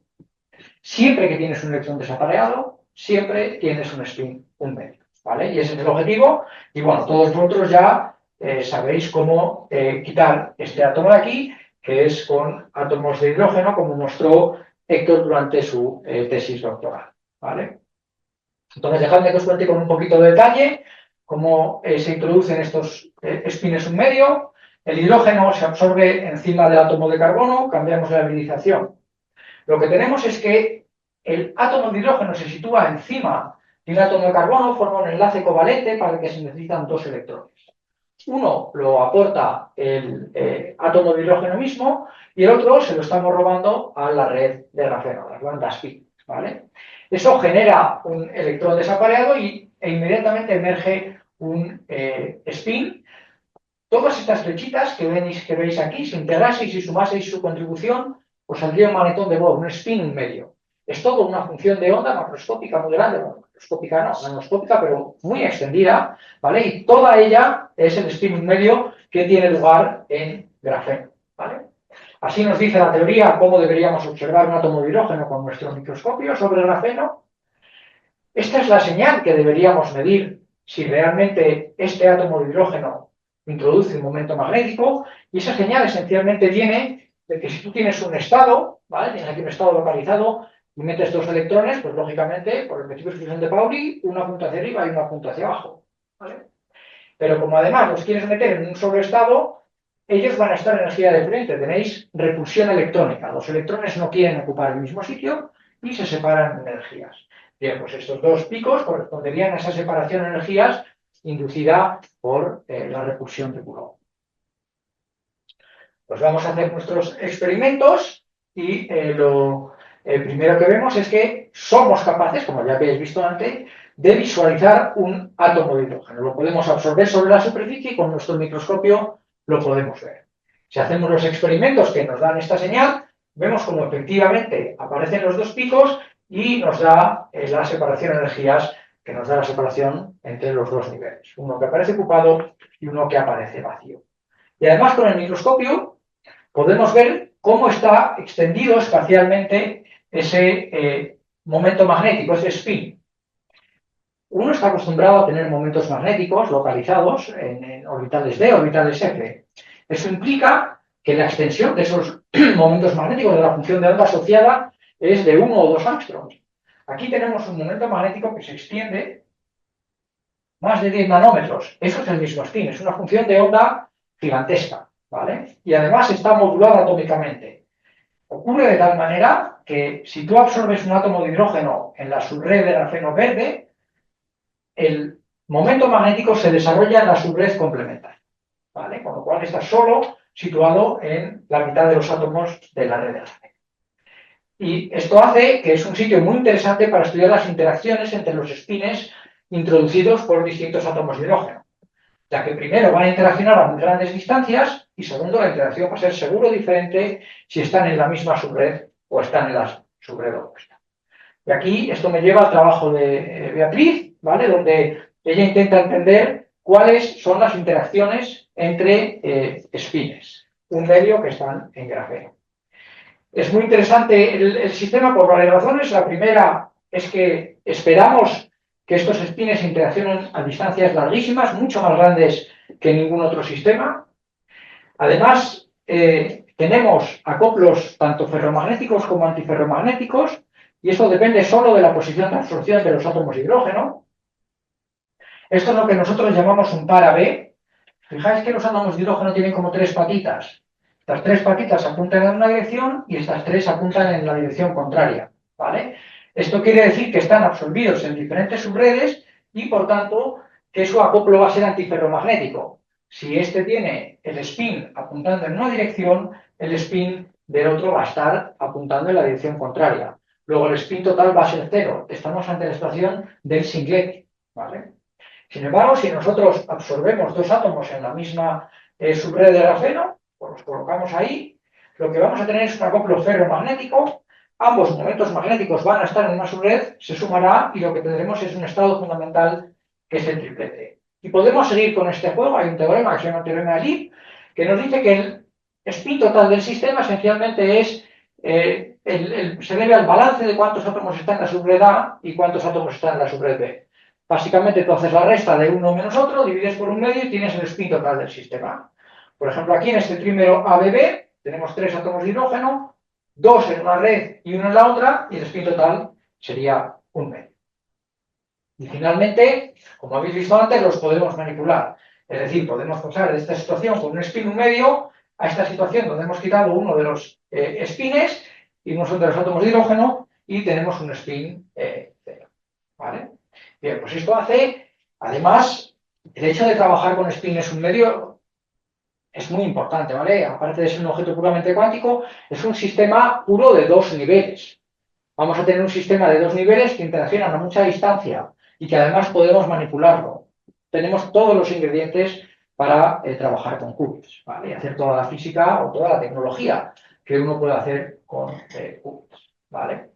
Siempre que tienes un electrón desapareado, siempre tienes un spin un medio, ¿vale? Y ese es el objetivo. Y bueno, todos vosotros ya sabéis cómo quitar este átomo de aquí, que es con átomos de hidrógeno, como mostró Héctor durante su tesis doctoral, ¿vale? Entonces, dejadme que os cuente con un poquito de detalle cómo se introducen estos spines un medio. El hidrógeno se absorbe encima del átomo de carbono, cambiamos la hibridización. Lo que tenemos es que el átomo de hidrógeno se sitúa encima de un átomo de carbono, forma un enlace covalente para el que se necesitan dos electrones. Uno lo aporta el átomo de hidrógeno mismo y el otro se lo estamos robando a la red de grafeno, las bandas pi, ¿vale? Eso genera un electrón desapareado e inmediatamente emerge un spin. Todas estas flechitas que veis aquí, si integraseis y sumaseis su contribución, os saldría un magnetón de Bohr, un spin en medio. Es todo una función de onda macroscópica muy grande, bueno, macroscópica no, nanoscópica, pero muy extendida, ¿vale? Y toda ella es el spin en medio que tiene lugar en grafeno, ¿vale? Así nos dice la teoría cómo deberíamos observar un átomo de hidrógeno con nuestro microscopio sobre grafeno. Esta es la señal que deberíamos medir si realmente este átomo de hidrógeno introduce un momento magnético, y esa señal esencialmente viene de que si tú tienes un estado, ¿vale? Tienes aquí un estado localizado y metes dos electrones, pues lógicamente, por el principio de exclusión de Pauli, uno apunta hacia arriba y uno apunta hacia abajo, ¿vale? Pero como además los quieres meter en un solo estado, ellos van a estar en energía diferente. Tenéis repulsión electrónica. Los electrones no quieren ocupar el mismo sitio y se separan en energías. Bien, pues estos dos picos corresponderían a esa separación de energías inducida por la repulsión de Coulomb. Pues vamos a hacer nuestros experimentos y lo primero que vemos es que somos capaces, como ya habéis visto antes, de visualizar un átomo de hidrógeno. Lo podemos absorber sobre la superficie y con nuestro microscopio lo podemos ver. Si hacemos los experimentos que nos dan esta señal, vemos como efectivamente aparecen los dos picos y nos da la separación de energías, que nos da la separación entre los dos niveles. Uno que aparece ocupado y uno que aparece vacío. Y además con el microscopio podemos ver cómo está extendido espacialmente ese momento magnético, ese spin. Uno está acostumbrado a tener momentos magnéticos localizados en orbitales D, orbitales F. Eso implica que la extensión de esos momentos magnéticos de la función de onda asociada es de 1 o 2 angstroms. Aquí tenemos un momento magnético que se extiende más de 10 nanómetros. Eso es el mismo spin, es una función de onda gigantesca, ¿vale? Y además está modulada atómicamente. Ocurre de tal manera que si tú absorbes un átomo de hidrógeno en la subred de grafeno verde, el momento magnético se desarrolla en la subred complementaria, ¿vale? Con lo cual está solo situado en la mitad de los átomos de la red de grafeno. Y esto hace que es un sitio muy interesante para estudiar las interacciones entre los spines introducidos por distintos átomos de hidrógeno, ya que primero van a interaccionar a muy grandes distancias y segundo, la interacción va a ser seguro diferente si están en la misma subred o están en la subred opuesta. Y aquí esto me lleva al trabajo de Beatriz, ¿vale? Donde ella intenta entender cuáles son las interacciones entre spines, un medio que están en grafeno. Es muy interesante el sistema por varias razones. La primera es que esperamos que estos spines interaccionen a distancias larguísimas, mucho más grandes que ningún otro sistema. Además, tenemos acoplos tanto ferromagnéticos como antiferromagnéticos, y esto depende solo de la posición de absorción de los átomos de hidrógeno. Esto es lo que nosotros llamamos un par AB. Fijáis que los átomos de hidrógeno tienen como tres patitas. Estas tres patitas apuntan en una dirección y estas tres apuntan en la dirección contraria, ¿vale? Esto quiere decir que están absorbidos en diferentes subredes y, por tanto, que su acoplo va a ser antiferromagnético. Si este tiene el spin apuntando en una dirección, el spin del otro va a estar apuntando en la dirección contraria. Luego el spin total va a ser cero. Estamos ante la situación del singlet, ¿vale? Sin embargo, si nosotros absorbemos dos átomos en la misma subred de grafeno, pues los colocamos ahí, lo que vamos a tener es un acoplo ferromagnético. Ambos momentos magnéticos van a estar en una subred, se sumará y lo que tendremos es un estado fundamental que es el triplete. Y podemos seguir con este juego. Hay un teorema que se llama el teorema de Lipp, que nos dice que el spin total del sistema esencialmente es se debe al balance de cuántos átomos están en la subred A y cuántos átomos están en la subred B. Básicamente tú haces la resta de uno menos otro, divides por un medio y tienes el spin total del sistema. Por ejemplo, aquí en este trímero ABB tenemos tres átomos de hidrógeno, dos en una red y uno en la otra, y el spin total sería un medio. Y finalmente, como habéis visto antes, los podemos manipular. Es decir, podemos pasar de esta situación con un spin 1,5 a esta situación donde hemos quitado uno de los spines y uno de los átomos de hidrógeno y tenemos un spin 0. ¿Vale? Bien, pues esto hace, además, el hecho de trabajar con spines 1,5 es muy importante, ¿vale? Aparte de ser un objeto puramente cuántico, es un sistema puro de 2 niveles. Vamos a tener un sistema de 2 niveles que interaccionan a mucha distancia y que además podemos manipularlo. Tenemos todos los ingredientes para trabajar con qubits, ¿vale? Y hacer toda la física o toda la tecnología que uno puede hacer con qubits, ¿vale?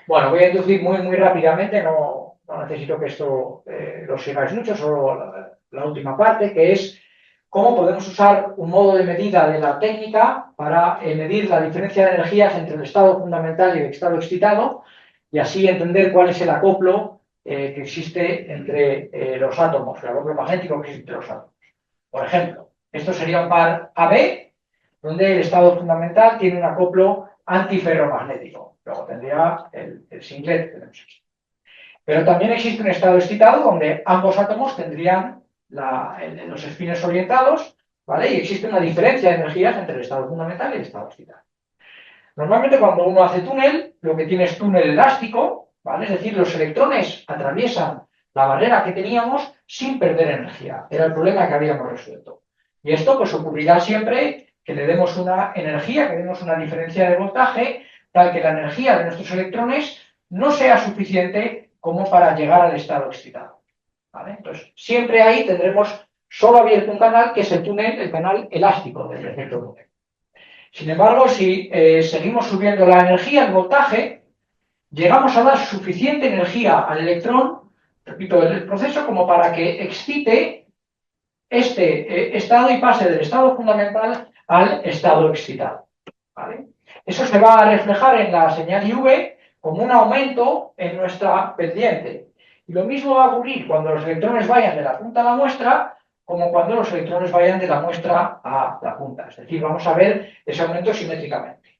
Bueno, voy a introducir muy rápidamente, no necesito que esto lo sigáis mucho, solo la última parte, que es cómo podemos usar un modo de medida de la técnica para medir la diferencia de energías entre el estado fundamental y el estado excitado y así entender cuál es el acoplo que existe entre los átomos, el acoplo magnético que existe entre los átomos. Por ejemplo, esto sería un par AB, donde el estado fundamental tiene un acoplo antiferromagnético. Luego tendría el singlet que tenemos aquí. Pero también existe un estado excitado donde ambos átomos tendrían los espines orientados, ¿vale? Y existe una diferencia de energías entre el estado fundamental y el estado excitado. Normalmente cuando uno hace túnel, lo que tiene es túnel elástico, ¿vale? Es decir, los electrones atraviesan la barrera que teníamos sin perder energía. Era el problema que habíamos resuelto. Y esto pues ocurrirá siempre que le demos una energía, que demos una diferencia de voltaje, tal que la energía de nuestros electrones no sea suficiente como para llegar al estado excitado, ¿vale? Entonces, siempre ahí tendremos solo abierto un canal, que es el túnel, el canal elástico del efecto túnel. Sin embargo, si seguimos subiendo la energía, el voltaje, llegamos a dar suficiente energía al electrón, repito, el proceso, como para que excite este estado y pase del estado fundamental al estado excitado, ¿vale? Eso se va a reflejar en la señal IV como un aumento en nuestra pendiente. Y lo mismo va a ocurrir cuando los electrones vayan de la punta a la muestra, como cuando los electrones vayan de la muestra a la punta. Es decir, vamos a ver ese aumento simétricamente.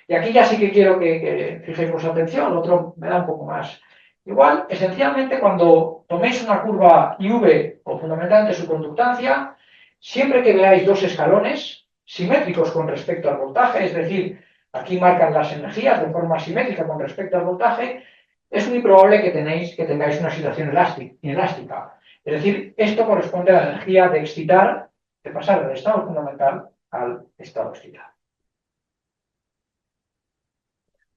Y aquí ya sí que quiero que fijéis vuestra atención, lo otro me da un poco más igual. Esencialmente, cuando toméis una curva IV o fundamentalmente su conductancia, siempre que veáis dos escalones simétricos con respecto al voltaje, es decir, aquí marcan las energías de forma simétrica con respecto al voltaje, es muy probable que tengáis una situación inelástica. Es decir, esto corresponde a la energía de excitar, de pasar del estado fundamental al estado excitado.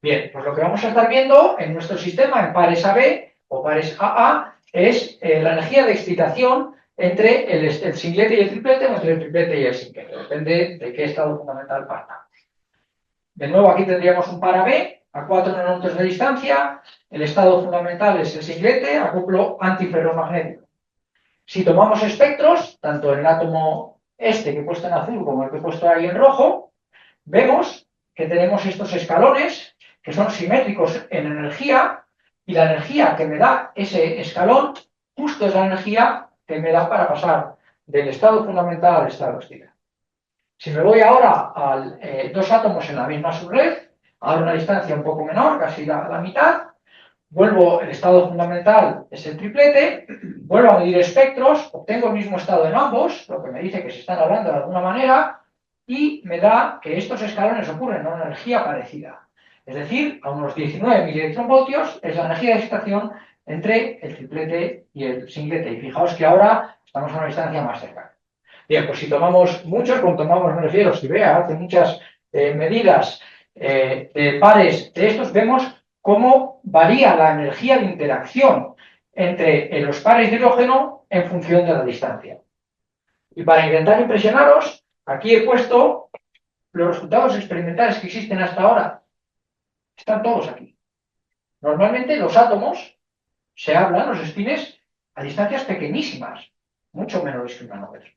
Bien, pues lo que vamos a estar viendo en nuestro sistema, en pares AB o pares AA, es la energía de excitación entre el singlete y el triplete, o entre el triplete y el singlete. Depende de qué estado fundamental partamos. De nuevo, aquí tendríamos un par AB a 4 nanómetros de distancia. El estado fundamental es el singlete, acoplo antiferromagnético. Si tomamos espectros, tanto en el átomo este que he puesto en azul como el que he puesto ahí en rojo, vemos que tenemos estos escalones que son simétricos en energía y la energía que me da ese escalón justo es la energía que me da para pasar del estado fundamental al estado excitado. Si me voy ahora a dos átomos en la misma subred, a una distancia un poco menor, casi la mitad, vuelvo, el estado fundamental es el triplete, vuelvo a medir espectros, obtengo el mismo estado en ambos, lo que me dice que se están hablando de alguna manera, y me da que estos escalones ocurren a una energía parecida. Es decir, a unos 19 milielectronvoltios es la energía de excitación entre el triplete y el singlete. Y fijaos que ahora estamos a una distancia más cercana. Bien, pues si tomamos muchos, cuando tomamos, me refiero, si vea, hace muchas medidas de pares de estos, vemos cómo varía la energía de interacción entre los pares de hidrógeno en función de la distancia. Y para intentar impresionaros, aquí he puesto los resultados experimentales que existen hasta ahora. Están todos aquí. Normalmente los átomos se hablan, los espines, a distancias pequeñísimas, mucho menores que un nanómetro.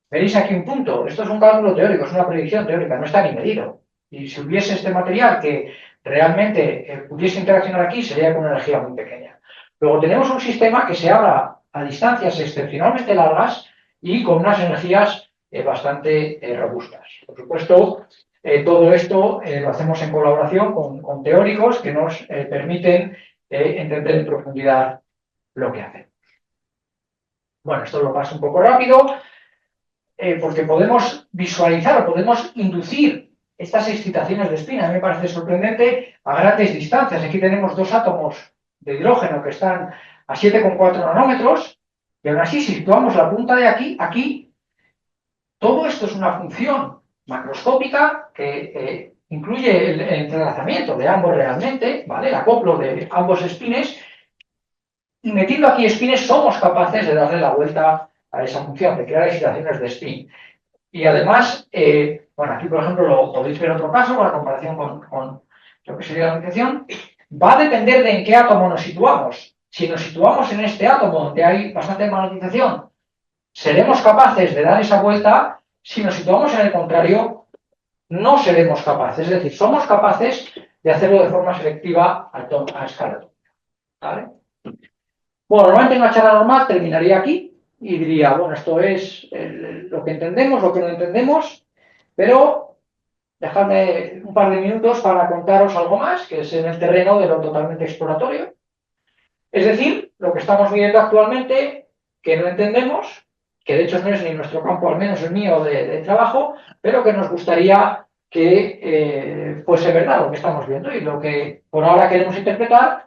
Veréis aquí un punto. Esto es un cálculo teórico, es una predicción teórica, no está ni medido. Y si hubiese este material que realmente pudiese interaccionar aquí, sería con una energía muy pequeña. Luego tenemos un sistema que se habla a distancias excepcionalmente largas y con unas energías bastante robustas. Por supuesto, todo esto lo hacemos en colaboración con teóricos que nos permiten entender en profundidad lo que hacemos. Bueno, esto lo paso un poco rápido, porque podemos visualizar o podemos inducir estas excitaciones de spin. A mí me parece sorprendente a grandes distancias. Aquí tenemos dos átomos de hidrógeno que están a 7,4 nanómetros, y aún así, si situamos la punta de aquí, todo esto es una función macroscópica que incluye el entrelazamiento de ambos realmente, ¿vale? El acoplo de ambos espines, y metiendo aquí espines somos capaces de darle la vuelta a esa función, de crear excitaciones de spin. Y además, bueno, aquí por ejemplo lo podéis ver en otro caso, con la comparación con lo que sería la nucleación, va a depender de en qué átomo nos situamos. Si nos situamos en este átomo donde hay bastante magnetización, seremos capaces de dar esa vuelta. Si nos situamos en el contrario, no seremos capaces. Es decir, somos capaces de hacerlo de forma selectiva a escala atómica. ¿Vale? Bueno, normalmente en una charla normal terminaría aquí y diría, bueno, esto es lo que entendemos, lo que no entendemos, pero dejadme un par de minutos para contaros algo más, que es en el terreno de lo totalmente exploratorio. Es decir, lo que estamos viendo actualmente, que no entendemos, que de hecho no es ni nuestro campo, al menos el mío, de trabajo, pero que nos gustaría que fuese verdad lo que estamos viendo y lo que por ahora queremos interpretar,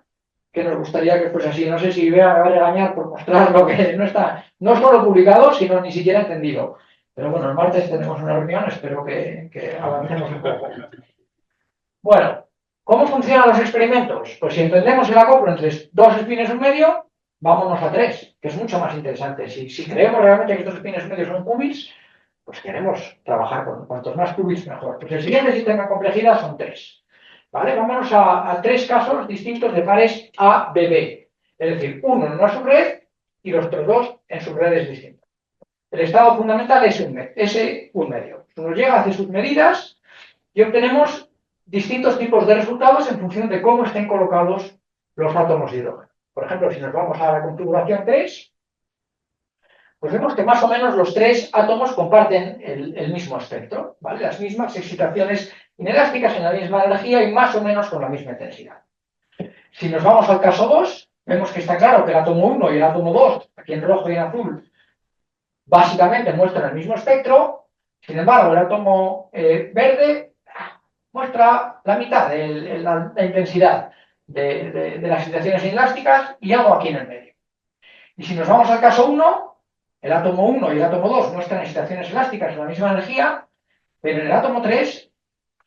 que nos gustaría que fuese así. No sé si me va a regañar por mostrar lo que no está, no solo publicado, sino ni siquiera entendido. Pero bueno, el martes tenemos una reunión, espero que avancemos un poco. Bueno, ¿cómo funcionan los experimentos? Pues si entendemos el acoplo entre dos espines un medio, vámonos a tres, que es mucho más interesante. Si creemos realmente que estos espines medios son qubits, pues queremos trabajar con cuantos más qubits mejor. Pues el siguiente sistema de complejidad son tres. ¿Vale? Vámonos a tres casos distintos de pares A, B, B. Es decir, uno en una subred y los otros dos en subredes distintas. El estado fundamental es un medio. Nos llega, hace sus medidas y obtenemos distintos tipos de resultados en función de cómo estén colocados los átomos de hidrógeno. Por ejemplo, si nos vamos a la configuración 3, pues vemos que más o menos los tres átomos comparten el mismo espectro, ¿vale? Las mismas excitaciones inelásticas en la misma energía y más o menos con la misma intensidad. Si nos vamos al caso 2, vemos que está claro que el átomo 1 y el átomo 2, aquí en rojo y en azul, básicamente muestran el mismo espectro. Sin embargo, el átomo verde muestra la mitad de la intensidad de las excitaciones inelásticas y algo aquí en el medio. Y si nos vamos al caso 1, el átomo 1 y el átomo 2 muestran excitaciones elásticas en la misma energía, pero en el átomo 3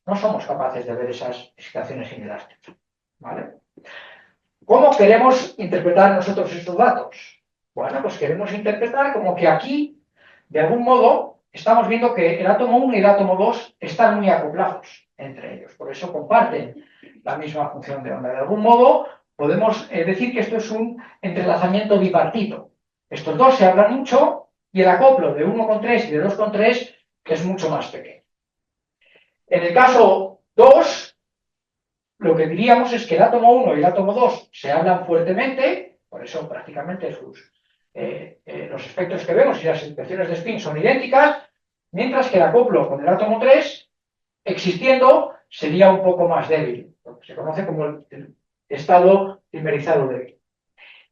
no somos capaces de ver esas excitaciones inelásticas. ¿Vale? ¿Cómo queremos interpretar nosotros estos datos? Bueno, pues queremos interpretar como que aquí, de algún modo, estamos viendo que el átomo 1 y el átomo 2 están muy acoplados entre ellos. Por eso comparten la misma función de onda. De algún modo, podemos decir que esto es un entrelazamiento bipartito. Estos dos se hablan mucho y el acoplo de 1,3 y de 2,3 que es mucho más pequeño. En el caso 2, lo que diríamos es que el átomo 1 y el átomo 2 se hablan fuertemente, por eso prácticamente los efectos que vemos y las expresiones de spin son idénticas, mientras que el acoplo con el átomo 3, existiendo, sería un poco más débil, lo que se conoce como el estado trimerizado débil.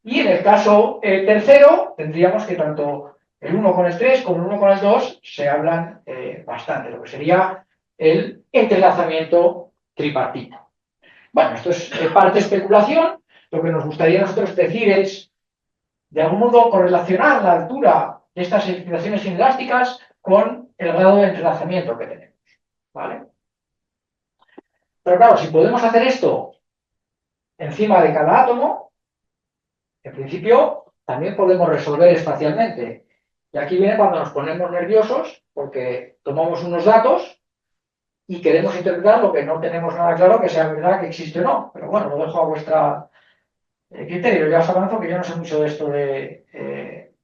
Y en el caso tercero, tendríamos que tanto el 1 con el 3 como el 1 con el 2 se hablan bastante, lo que sería el entrelazamiento tripartito. Bueno, esto es parte especulación. Lo que nos gustaría a nosotros decir es, de algún modo, correlacionar la altura de estas excitaciones inelásticas con el grado de entrelazamiento que tenemos. ¿Vale? Pero claro, si podemos hacer esto encima de cada átomo, en principio también podemos resolver espacialmente. Y aquí viene cuando nos ponemos nerviosos, porque tomamos unos datos y queremos interpretar lo que no tenemos nada claro que sea verdad, que existe o no. Pero bueno, lo dejo a vuestra criterio. Ya os avanzo que yo no sé mucho de esto de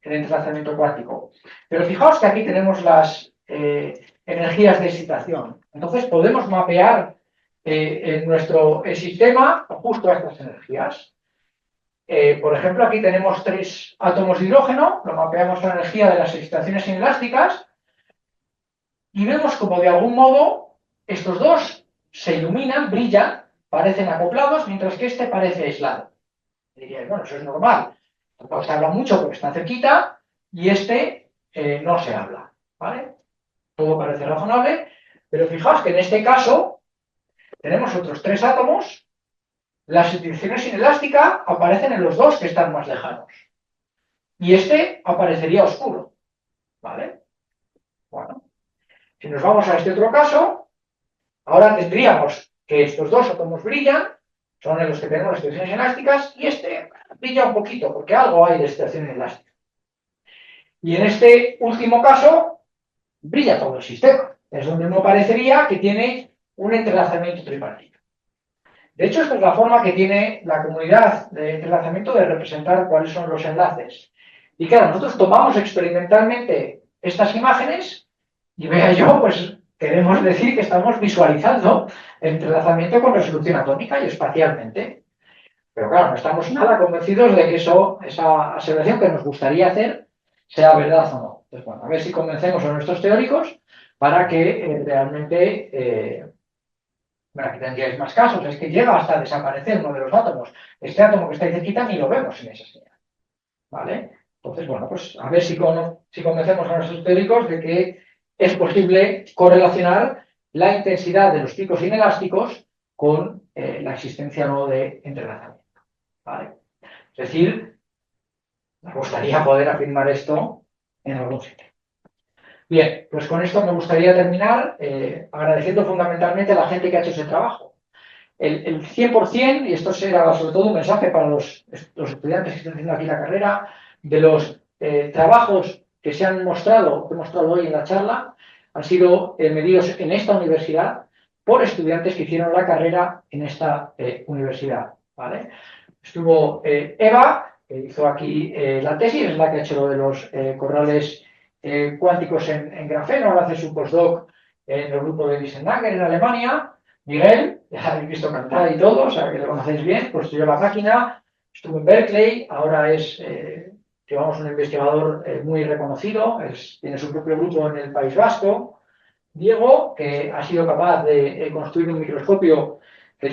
el entrelazamiento cuántico. Pero fijaos que aquí tenemos las energías de excitación. Entonces podemos mapear en nuestro sistema justo a estas energías. Por ejemplo, aquí tenemos tres átomos de hidrógeno, lo mapeamos a la energía de las excitaciones inelásticas y vemos como de algún modo estos dos se iluminan, brillan, parecen acoplados, mientras que este parece aislado. Diríais, bueno, eso es normal. Tampoco se habla mucho porque está cerquita y este no se habla, ¿vale? Todo parece razonable, pero fijaos que en este caso tenemos otros 3 átomos, las direcciones inelásticas aparecen en los 2 que están más lejanos, y este aparecería oscuro, ¿vale? Bueno, si nos vamos a este otro caso, ahora tendríamos que estos 2 átomos brillan, son en los que tenemos las direcciones elásticas, y este brilla un poquito, porque algo hay de extracción elástica. Y en este último caso, brilla todo el sistema. Es donde uno parecería que tiene un entrelazamiento tripartito. De hecho, esta es la forma que tiene la comunidad de entrelazamiento de representar cuáles son los enlaces. Y claro, nosotros tomamos experimentalmente estas imágenes y vea yo, pues queremos decir que estamos visualizando el entrelazamiento con resolución atómica y espacialmente. Pero claro, no estamos nada convencidos de que esa aseveración que nos gustaría hacer sea verdad o no. Entonces, bueno, a ver si convencemos a nuestros teóricos para que realmente, bueno, aquí tendríais más casos, es que llega hasta desaparecer uno de los átomos. Este átomo que está ahí cerquita ni lo vemos en esa señal. ¿Vale? Entonces, bueno, pues a ver si convencemos a nuestros teóricos de que es posible correlacionar la intensidad de los picos inelásticos con la existencia o no de entrelazamiento. ¿Vale? Es decir, me gustaría poder afirmar esto en algún sitio. Bien, pues con esto me gustaría terminar agradeciendo fundamentalmente a la gente que ha hecho ese trabajo. El 100%, y esto será sobre todo un mensaje para los estudiantes que están haciendo aquí la carrera, de los trabajos que se han mostrado, que he mostrado hoy en la charla, han sido medidos en esta universidad por estudiantes que hicieron la carrera en esta universidad. ¿Vale? Estuvo Eva, que hizo aquí la tesis, es la que ha hecho lo de los corrales cuánticos en grafeno, ahora hace su postdoc en el grupo de Wiesendanger en Alemania. Miguel, ya habéis visto cantar y todo, o sea que lo conocéis bien, construyó la máquina, estuvo en Berkeley, ahora es, digamos, un investigador muy reconocido, tiene su propio grupo en el País Vasco. Diego, que ha sido capaz de construir un microscopio que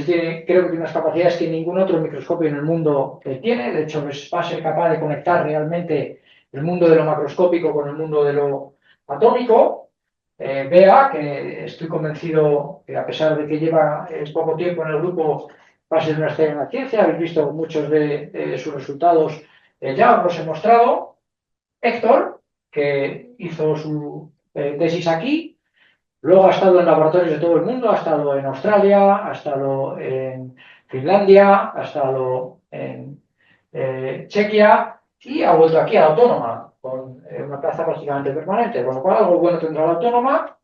creo que tiene unas capacidades que ningún otro microscopio en el mundo tiene. De hecho, va a ser capaz de conectar realmente el mundo de lo macroscópico con el mundo de lo atómico. Bea, que estoy convencido que a pesar de que lleva poco tiempo en el grupo, va a ser una estrella en la ciencia. Habéis visto muchos de sus resultados, ya os los he mostrado. Héctor, que hizo su tesis aquí. Luego ha estado en laboratorios de todo el mundo, ha estado en Australia, ha estado en Finlandia, ha estado en Chequia y ha vuelto aquí a la Autónoma, con una plaza prácticamente permanente, con lo cual algo bueno tendrá la Autónoma.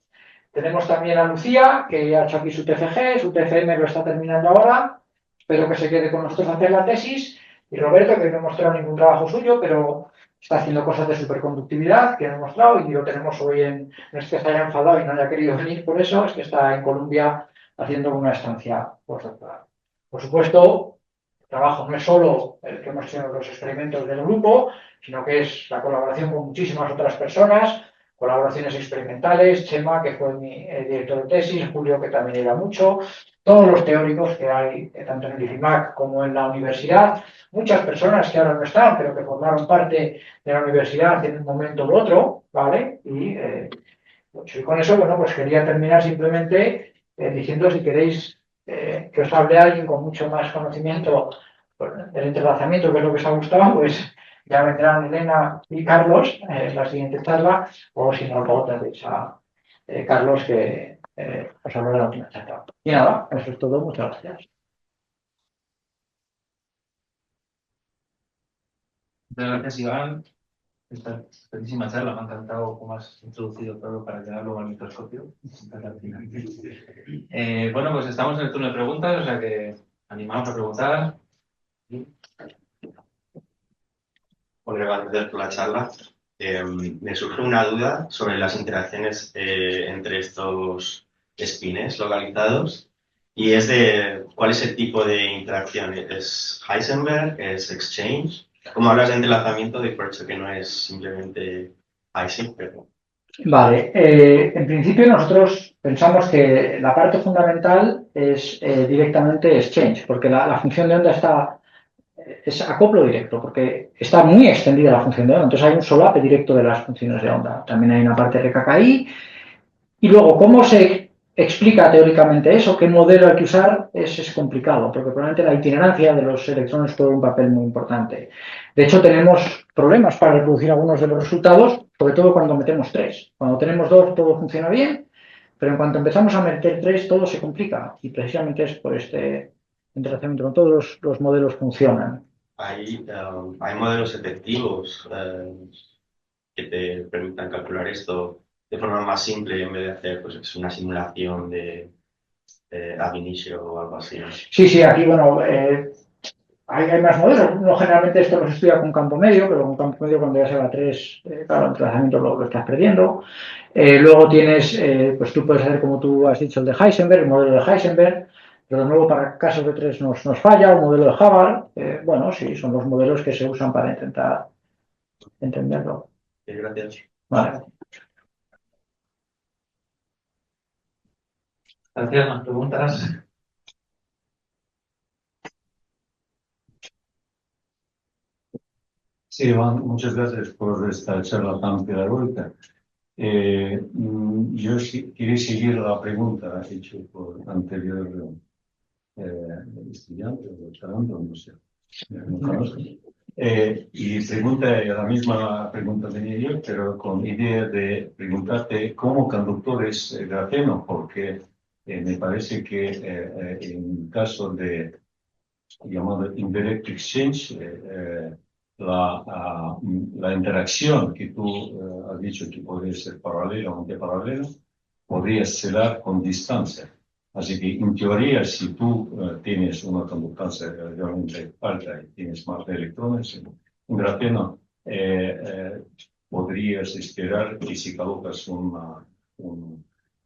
Tenemos también a Lucía, que ha hecho aquí su TFG, su TFM lo está terminando ahora, espero que se quede con nosotros a hacer la tesis, y Roberto, que no he mostrado ningún trabajo suyo, pero está haciendo cosas de superconductividad que han mostrado y lo tenemos hoy no es que se haya enfadado y no haya querido venir por eso, es que está en Colombia haciendo una estancia postdoctoral. Por supuesto, el trabajo no es solo el que hemos hecho en los experimentos del grupo, sino que es la colaboración con muchísimas otras personas, colaboraciones experimentales, Chema, que fue mi director de tesis, Julio, que también era mucho, todos los teóricos que hay, tanto en el IFIMAC como en la universidad, muchas personas que ahora no están, pero que formaron parte de la universidad en un momento u otro, ¿vale? Y con eso, bueno, pues quería terminar simplemente diciendo, si queréis que os hable alguien con mucho más conocimiento del entrelazamiento, que es lo que os ha gustado, pues ya vendrán Elena y Carlos en la siguiente charla, o si no, luego tendréis a Carlos, que os hablará en la última charla. Y nada, eso es todo. Muchas gracias. Muchas gracias, Iván. Esta excelentísima charla me ha encantado cómo has introducido todo para llegar luego al microscopio. Bueno, pues estamos en el turno de preguntas, o sea que animamos a preguntar. Bueno, gracias por la charla. Me surge una duda sobre las interacciones entre estos espines localizados y es de cuál es el tipo de interacción. ¿Es Heisenberg? ¿Es exchange? Como hablas de entrelazamiento, de por hecho que no es simplemente Heisenberg. Vale, en principio nosotros pensamos que la parte fundamental es directamente exchange, porque la función de onda está es acoplo directo, porque está muy extendida la función de onda. Entonces hay un solape directo de las funciones de onda. También hay una parte RKKI. Y luego, ¿cómo se explica teóricamente eso? ¿Qué modelo hay que usar? Es complicado, porque probablemente la itinerancia de los electrones juega un papel muy importante. De hecho, tenemos problemas para reproducir algunos de los resultados, sobre todo cuando metemos 3. Cuando tenemos 2, todo funciona bien, pero en cuanto empezamos a meter 3, todo se complica. Y precisamente es por este entrelazamiento. No todos los modelos funcionan. Hay modelos efectivos que te permitan calcular esto de forma más simple en vez de hacer pues, una simulación de ab initio o algo así. Sí, aquí, bueno, hay más modelos. Uno generalmente esto los estudia con campo medio, pero con campo medio cuando ya se va a 3, claro, el entrelazamiento lo estás perdiendo. Luego tienes, pues tú puedes hacer como tú has dicho, el de Heisenberg, el modelo de Heisenberg, pero de nuevo para casos de 3 nos falla, el modelo de Hubbard. Bueno, sí, son los modelos que se usan para intentar entenderlo. Gracias. Vale. Gracias, ¿más preguntas? Sí, Iván, muchas gracias por esta charla tan pedagógica. Yo quería seguir la pregunta hecha por anterior estudiante o doctorando, no sé, no conozco. Y la misma pregunta tenía yo, pero con idea de preguntarte cómo conductores grafeno, porque me parece que en caso de llamado indirect exchange, la interacción que tú has dicho que podría ser paralela o antiparalelo, podría ser con distancia. Así que, en teoría, si tú tienes una conductancia realmente alta y tienes más de electrones, un grafeno, podrías esperar que si colocas una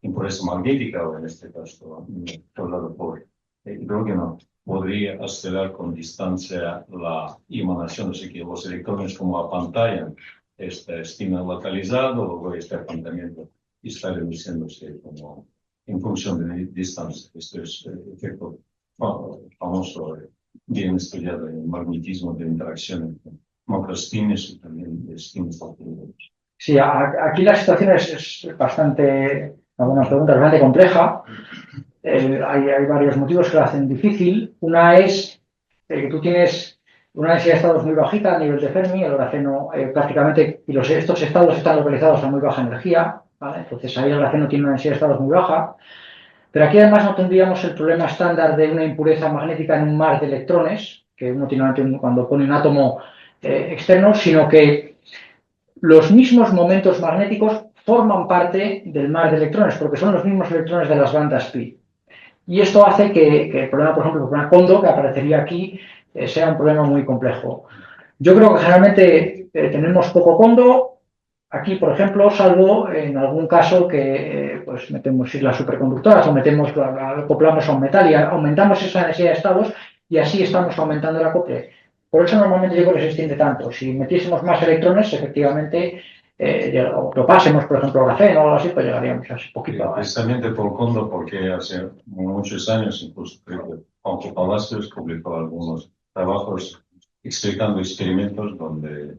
impureza magnética, o en este caso, causado por hidrógeno, podría acelerar con distancia la emanación, así que los electrones como apantallan este estímulo localizado, luego este apuntamiento está reduciéndose como en función de distancia. Esto es el efecto famoso, bien estudiado en el magnetismo de interacción entre macroespines y también espines alrededores. Sí, aquí la situación es bastante, algunas preguntas, bastante compleja. Hay varios motivos que lo hacen difícil. Una es que tú tienes una densidad de estados muy bajita a nivel de Fermi, el grafeno prácticamente, y estos estados están localizados a muy baja energía, ¿vale? Entonces ahí el grafeno tiene una densidad de estados muy baja. Pero aquí además no tendríamos el problema estándar de una impureza magnética en un mar de electrones, que uno tiene cuando pone un átomo externo, sino que los mismos momentos magnéticos forman parte del mar de electrones, porque son los mismos electrones de las bandas pi. Y esto hace que el problema, por ejemplo, con una Kondo, que aparecería aquí, sea un problema muy complejo. Yo creo que generalmente tenemos poco Kondo. Aquí, por ejemplo, salvo en algún caso que pues metemos las superconductoras o acoplamos a un metal y aumentamos esa densidad de estados y así estamos aumentando el acople. Por eso normalmente yo creo que se extiende tanto. Si metiésemos más electrones, efectivamente, o topásemos, por ejemplo, grafeno o algo así, pues llegaríamos a ese poquito. Precisamente por Kondo, porque hace muchos años, incluso creo que Juanjo Palacios publicó algunos trabajos explicando experimentos donde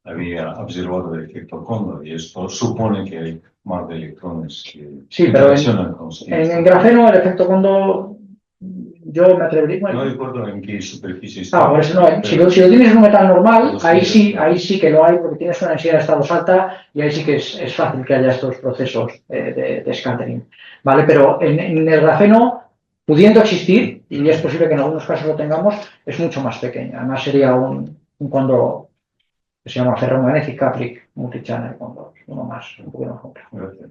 había observado el efecto Kondo, y esto supone que hay más de electrones que interaccionan con sí. En grafeno el efecto Kondo, yo me atrevería... No recuerdo en qué superficie está. Por eso no. Si lo tienes en un metal normal, ahí sí que lo hay, porque tienes una densidad de estados alta y ahí sí que es fácil que haya estos procesos de scattering. ¿Vale? Pero en el grafeno, pudiendo existir, y es posible que en algunos casos lo tengamos, es mucho más pequeño. Además sería un Kondo que se llama ferromagnetic Kaplik multichannel Kondo, uno más, un poquito más complejo. Gracias.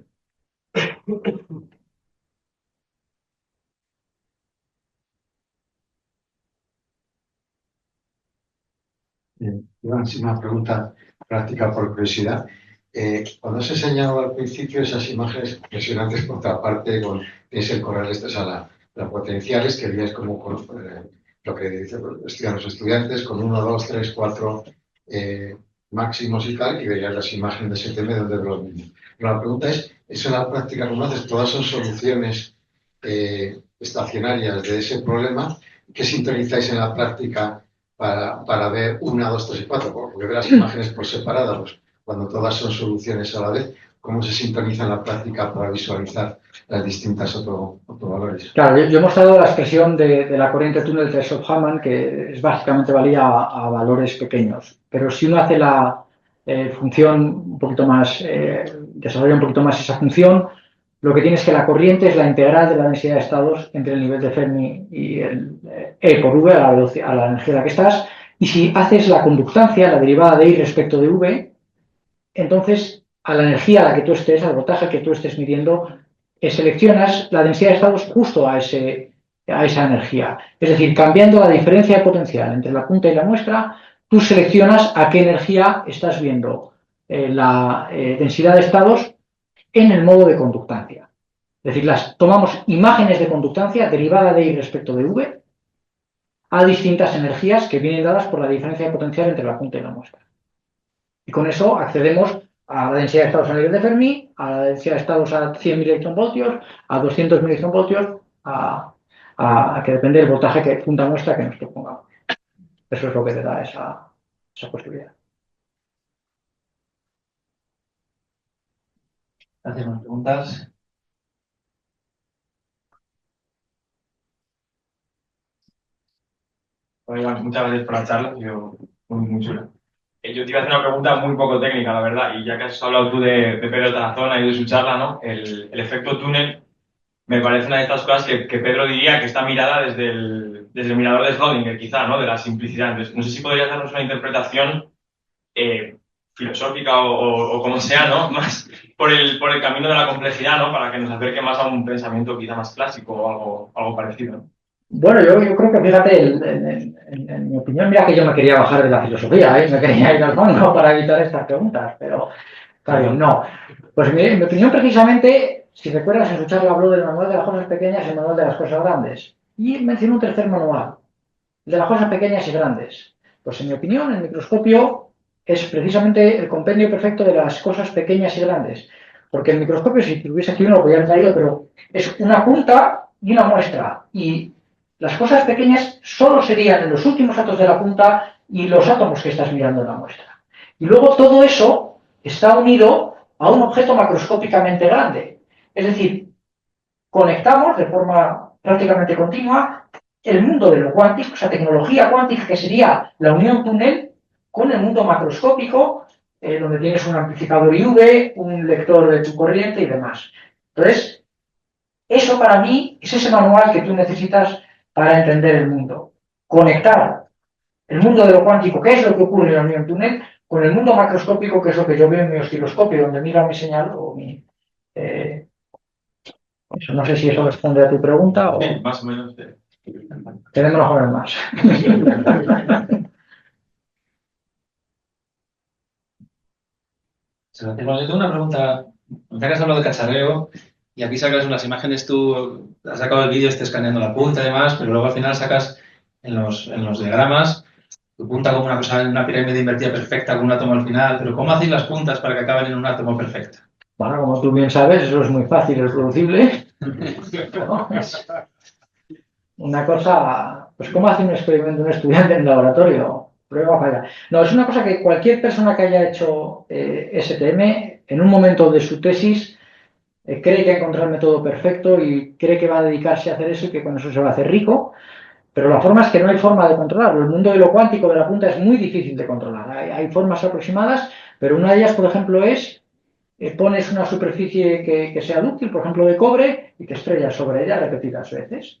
Iván, sí, una pregunta práctica por curiosidad. Cuando has enseñado al principio esas imágenes impresionantes, por otra parte, tienes el correo a la potenciales, que veías como lo que estudian los estudiantes, con 1, 2, 3, 4 máximos y tal, y veías las imágenes de STM donde lo mismo. Pero la pregunta es, ¿eso en la práctica cómo haces? Todas son soluciones estacionarias de ese problema. ¿Qué sintonizáis en la práctica para ver 1, 2, 3 y 4, porque ver las imágenes por separado, pues, cuando todas son soluciones a la vez, cómo se sintoniza en la práctica para visualizar las distintas autovalores. Claro, yo he mostrado la expresión de la corriente túnel de Schopenhauer, que es básicamente valía a valores pequeños. Pero si uno hace la función un poquito más, desarrolla un poquito más esa función, lo que tiene es que la corriente es la integral de la densidad de estados entre el nivel de Fermi y el E por V a la energía a la que estás. Y si haces la conductancia, la derivada de I respecto de V, entonces a la energía a la que tú estés, al voltaje que tú estés midiendo, seleccionas la densidad de estados justo a esa energía. Es decir, cambiando la diferencia de potencial entre la punta y la muestra, tú seleccionas a qué energía estás viendo la densidad de estados en el modo de conductancia. Es decir, tomamos imágenes de conductancia derivada de I respecto de V a distintas energías que vienen dadas por la diferencia de potencial entre la punta y la muestra. Y con eso accedemos a la densidad de estados a nivel de Fermi, a la densidad de estados a 100 mV, a 200 mV, a que depende del voltaje que punta muestra que nos propongamos. Eso es lo que te da esa posibilidad. Gracias, ¿más preguntas? Bueno, Iván, muchas gracias por la charla, muy chula. Yo te iba a hacer una pregunta muy poco técnica, la verdad, y ya que has hablado tú de Pedro Tarazona y de su charla, ¿no? El efecto túnel me parece una de estas cosas que Pedro diría que está mirada desde el mirador de Schrödinger, quizá, ¿no? De la simplicidad. Entonces, no sé si podrías darnos una interpretación filosófica o como sea, ¿no? Más por el camino de la complejidad, ¿no? Para que nos acerque más a un pensamiento quizá más clásico o algo parecido, ¿no? Bueno, yo creo que, fíjate, en mi opinión, mira que yo me quería bajar de la filosofía, me quería ir al fondo para evitar estas preguntas, pero claro, no. Pues en mi opinión, precisamente, si recuerdas, en su charla habló del manual de las cosas pequeñas y el manual de las cosas grandes. Y mencionó un tercer manual, el de las cosas pequeñas y grandes. Pues en mi opinión, el microscopio es precisamente el compendio perfecto de las cosas pequeñas y grandes. Porque el microscopio, si tuviese aquí uno, lo podría haber traído, pero es una punta y una muestra. Y las cosas pequeñas solo serían en los últimos datos de la punta y los átomos que estás mirando en la muestra. Y luego todo eso está unido a un objeto macroscópicamente grande. Es decir, conectamos de forma prácticamente continua el mundo de lo cuántico, esa tecnología cuántica que sería la unión túnel, con el mundo macroscópico, donde tienes un amplificador IV, un lector de tu corriente y demás. Entonces, eso para mí es ese manual que tú necesitas para entender el mundo. Conectar el mundo de lo cuántico, que es lo que ocurre en la unión túnel, con el mundo macroscópico, que es lo que yo veo en mi osciloscopio, donde miro mi señal o mi... eso, no sé si eso responde a tu pregunta o... Sí, más o menos. Tenemos que ver más. Bueno, yo tengo una pregunta. Ya que has hablado de cacharreo y aquí sacas unas imágenes, tú has sacado el vídeo, escaneando la punta y demás, pero luego al final sacas en los diagramas tu punta como una cosa, una pirámide invertida perfecta con un átomo al final. Pero ¿cómo hacéis las puntas para que acaben en un átomo perfecto? Bueno, como tú bien sabes, eso es muy fácil, reproducible. ¿No? Es una cosa, pues ¿cómo hace un experimento un estudiante en el laboratorio? Prueba, falla. No, es una cosa que cualquier persona que haya hecho STM, en un momento de su tesis, cree que ha encontrado el método perfecto y cree que va a dedicarse a hacer eso y que con eso se va a hacer rico. Pero la forma es que no hay forma de controlarlo. El mundo de lo cuántico de la punta es muy difícil de controlar. Hay formas aproximadas, pero una de ellas, por ejemplo, es pones una superficie que sea dúctil, por ejemplo, de cobre, y te estrellas sobre ella repetidas veces.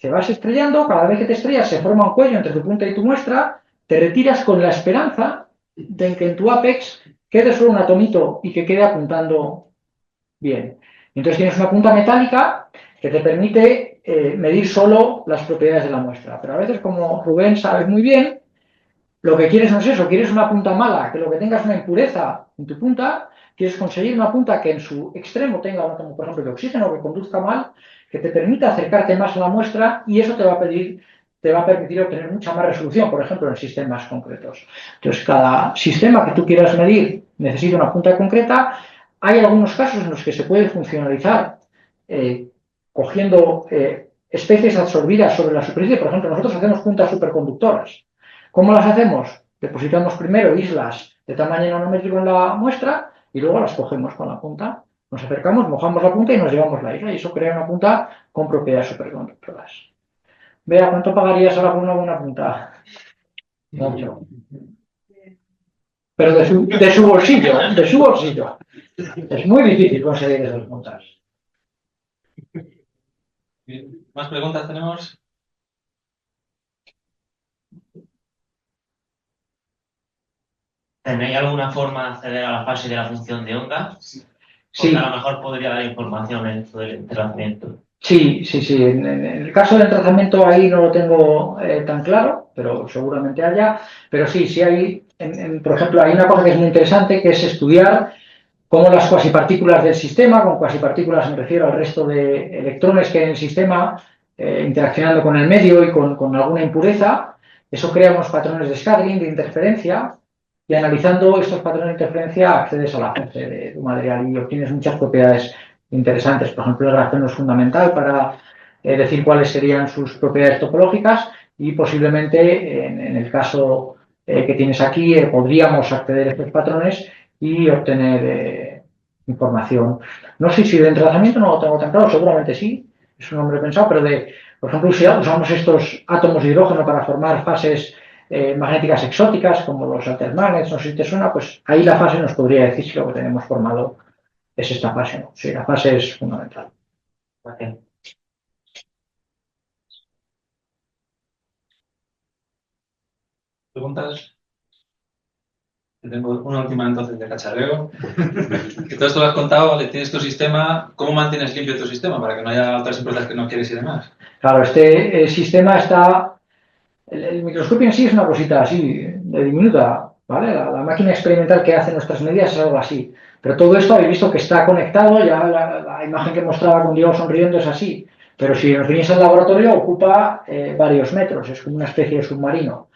Te vas estrellando, cada vez que te estrellas se forma un cuello entre tu punta y tu muestra, te retiras con la esperanza de que en tu apex quede solo un atomito y que quede apuntando bien. Entonces tienes una punta metálica que te permite medir solo las propiedades de la muestra. Pero a veces, como Rubén sabe muy bien, lo que quieres no es eso, quieres una punta mala, que lo que tengas una impureza en tu punta, quieres conseguir una punta que en su extremo tenga un átomo, por ejemplo, de oxígeno, que conduzca mal, que te permita acercarte más a la muestra y eso te va a permitir obtener mucha más resolución, por ejemplo, en sistemas concretos. Entonces, cada sistema que tú quieras medir necesita una punta concreta. Hay algunos casos en los que se puede funcionalizar cogiendo especies absorbidas sobre la superficie. Por ejemplo, nosotros hacemos puntas superconductoras. ¿Cómo las hacemos? Depositamos primero islas de tamaño nanométrico en la muestra y luego las cogemos con la punta. Nos acercamos, mojamos la punta y nos llevamos la isla. Y eso crea una punta con propiedades superconductoras. Vea, ¿cuánto pagarías ahora por una buena punta? Mucho. Pero de su bolsillo, de su bolsillo. Es muy difícil conseguir esas puntas. ¿Más preguntas tenemos? ¿Tenéis alguna forma de acceder a la fase de la función de onda? Porque Sí. a lo mejor podría dar información en esto del entrenamiento. Sí. En el caso del tratamiento ahí no lo tengo tan claro, pero seguramente haya. Pero sí hay, por ejemplo, hay una cosa que es muy interesante, que es estudiar cómo las cuasipartículas del sistema, con cuasipartículas me refiero al resto de electrones que hay en el sistema, interaccionando con el medio y con alguna impureza, eso crea unos patrones de scattering, de interferencia, y analizando estos patrones de interferencia accedes a la fase de tu material y obtienes muchas propiedades interesantes. Por ejemplo, el grafeno es fundamental para decir cuáles serían sus propiedades topológicas y posiblemente en el caso que tienes aquí podríamos acceder a estos patrones y obtener información. No sé si de entrazamiento no lo tengo tan claro, seguramente sí, es un nombre pensado, pero por ejemplo, si usamos estos átomos de hidrógeno para formar fases magnéticas exóticas, como los altermagnets, no sé si te suena, pues ahí la fase nos podría decir si lo que tenemos formado es esta fase, ¿no? Sí, la fase es fundamental. Gracias. ¿Preguntas? Tengo una última entonces de cacharreo. Que todo esto lo has contado, le tienes tu sistema. ¿Cómo mantienes limpio tu sistema para que no haya otras impurezas que no quieres y demás? Claro, este sistema está. El microscopio en sí es una cosita así, de diminuta, ¿vale? La máquina experimental que hace nuestras medidas es algo así. Pero todo esto habéis visto que está conectado, ya la imagen que mostraba con Diego sonriendo es así. Pero si nos venís al laboratorio ocupa varios metros, es como una especie de submarino.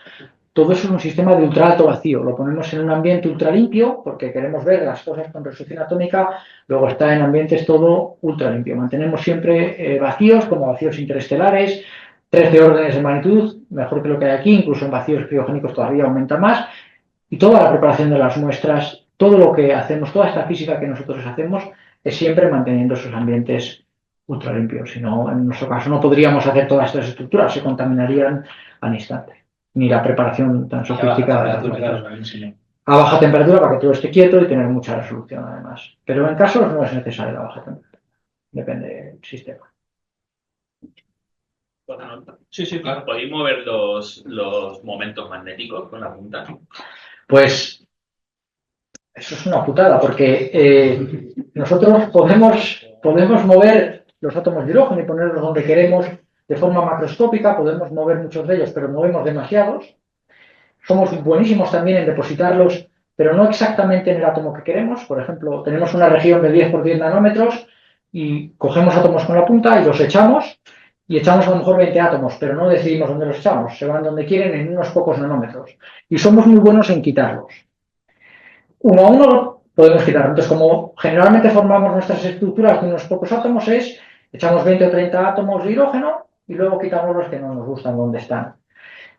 Todo eso es un sistema de ultra alto vacío. Lo ponemos en un ambiente ultra limpio porque queremos ver las cosas con resolución atómica. Luego está en ambientes todo ultra limpio. Mantenemos siempre vacíos, como vacíos interestelares, 13 órdenes de magnitud, mejor que lo que hay aquí, incluso en vacíos criogénicos todavía aumenta más. Y toda la preparación de las muestras, todo lo que hacemos, toda esta física que nosotros hacemos, es siempre manteniendo esos ambientes ultra limpios. Si no, en nuestro caso no podríamos hacer todas estas estructuras, se contaminarían al instante. Ni la preparación tan sofisticada de las muestras. A baja temperatura para que todo esté quieto y tener mucha resolución además. Pero en casos no es necesaria la baja temperatura. Depende del sistema. Sí, claro. ¿Podéis mover los momentos magnéticos con la punta? Pues eso es una putada, porque nosotros podemos mover los átomos de hidrógeno y ponerlos donde queremos de forma macroscópica, podemos mover muchos de ellos, pero movemos demasiados. Somos buenísimos también en depositarlos, pero no exactamente en el átomo que queremos. Por ejemplo, tenemos una región de 10 por 10 nanómetros y cogemos átomos con la punta y los echamos, y echamos a lo mejor 20 átomos, pero no decidimos dónde los echamos, se van donde quieren en unos pocos nanómetros. Y somos muy buenos en quitarlos. Uno a uno podemos quitarlos. Entonces, como generalmente formamos nuestras estructuras de unos pocos átomos, echamos 20 o 30 átomos de hidrógeno y luego quitamos los que no nos gustan donde están.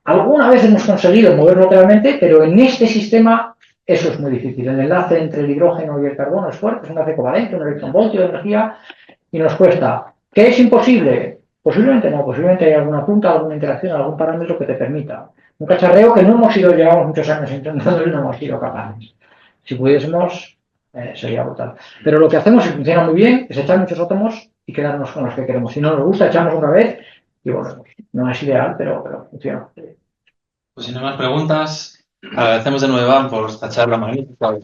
Alguna vez hemos conseguido moverlo realmente, pero en este sistema eso es muy difícil. El enlace entre el hidrógeno y el carbono es fuerte, es un enlace covalente, un electronvoltio de energía, y nos cuesta. ¿Qué es imposible? Posiblemente no, posiblemente hay alguna punta, alguna interacción, algún parámetro que te permita. Un cacharreo que no hemos ido, llevamos muchos años intentando y no hemos sido capaces. Si pudiésemos, sería brutal. Pero lo que hacemos, y funciona muy bien, es echar muchos átomos y quedarnos con los que queremos. Si no nos gusta, echamos una vez y volvemos. No es ideal, pero funciona. Pues si no hay más preguntas, agradecemos de nuevo a Iván por esta charla magnífica.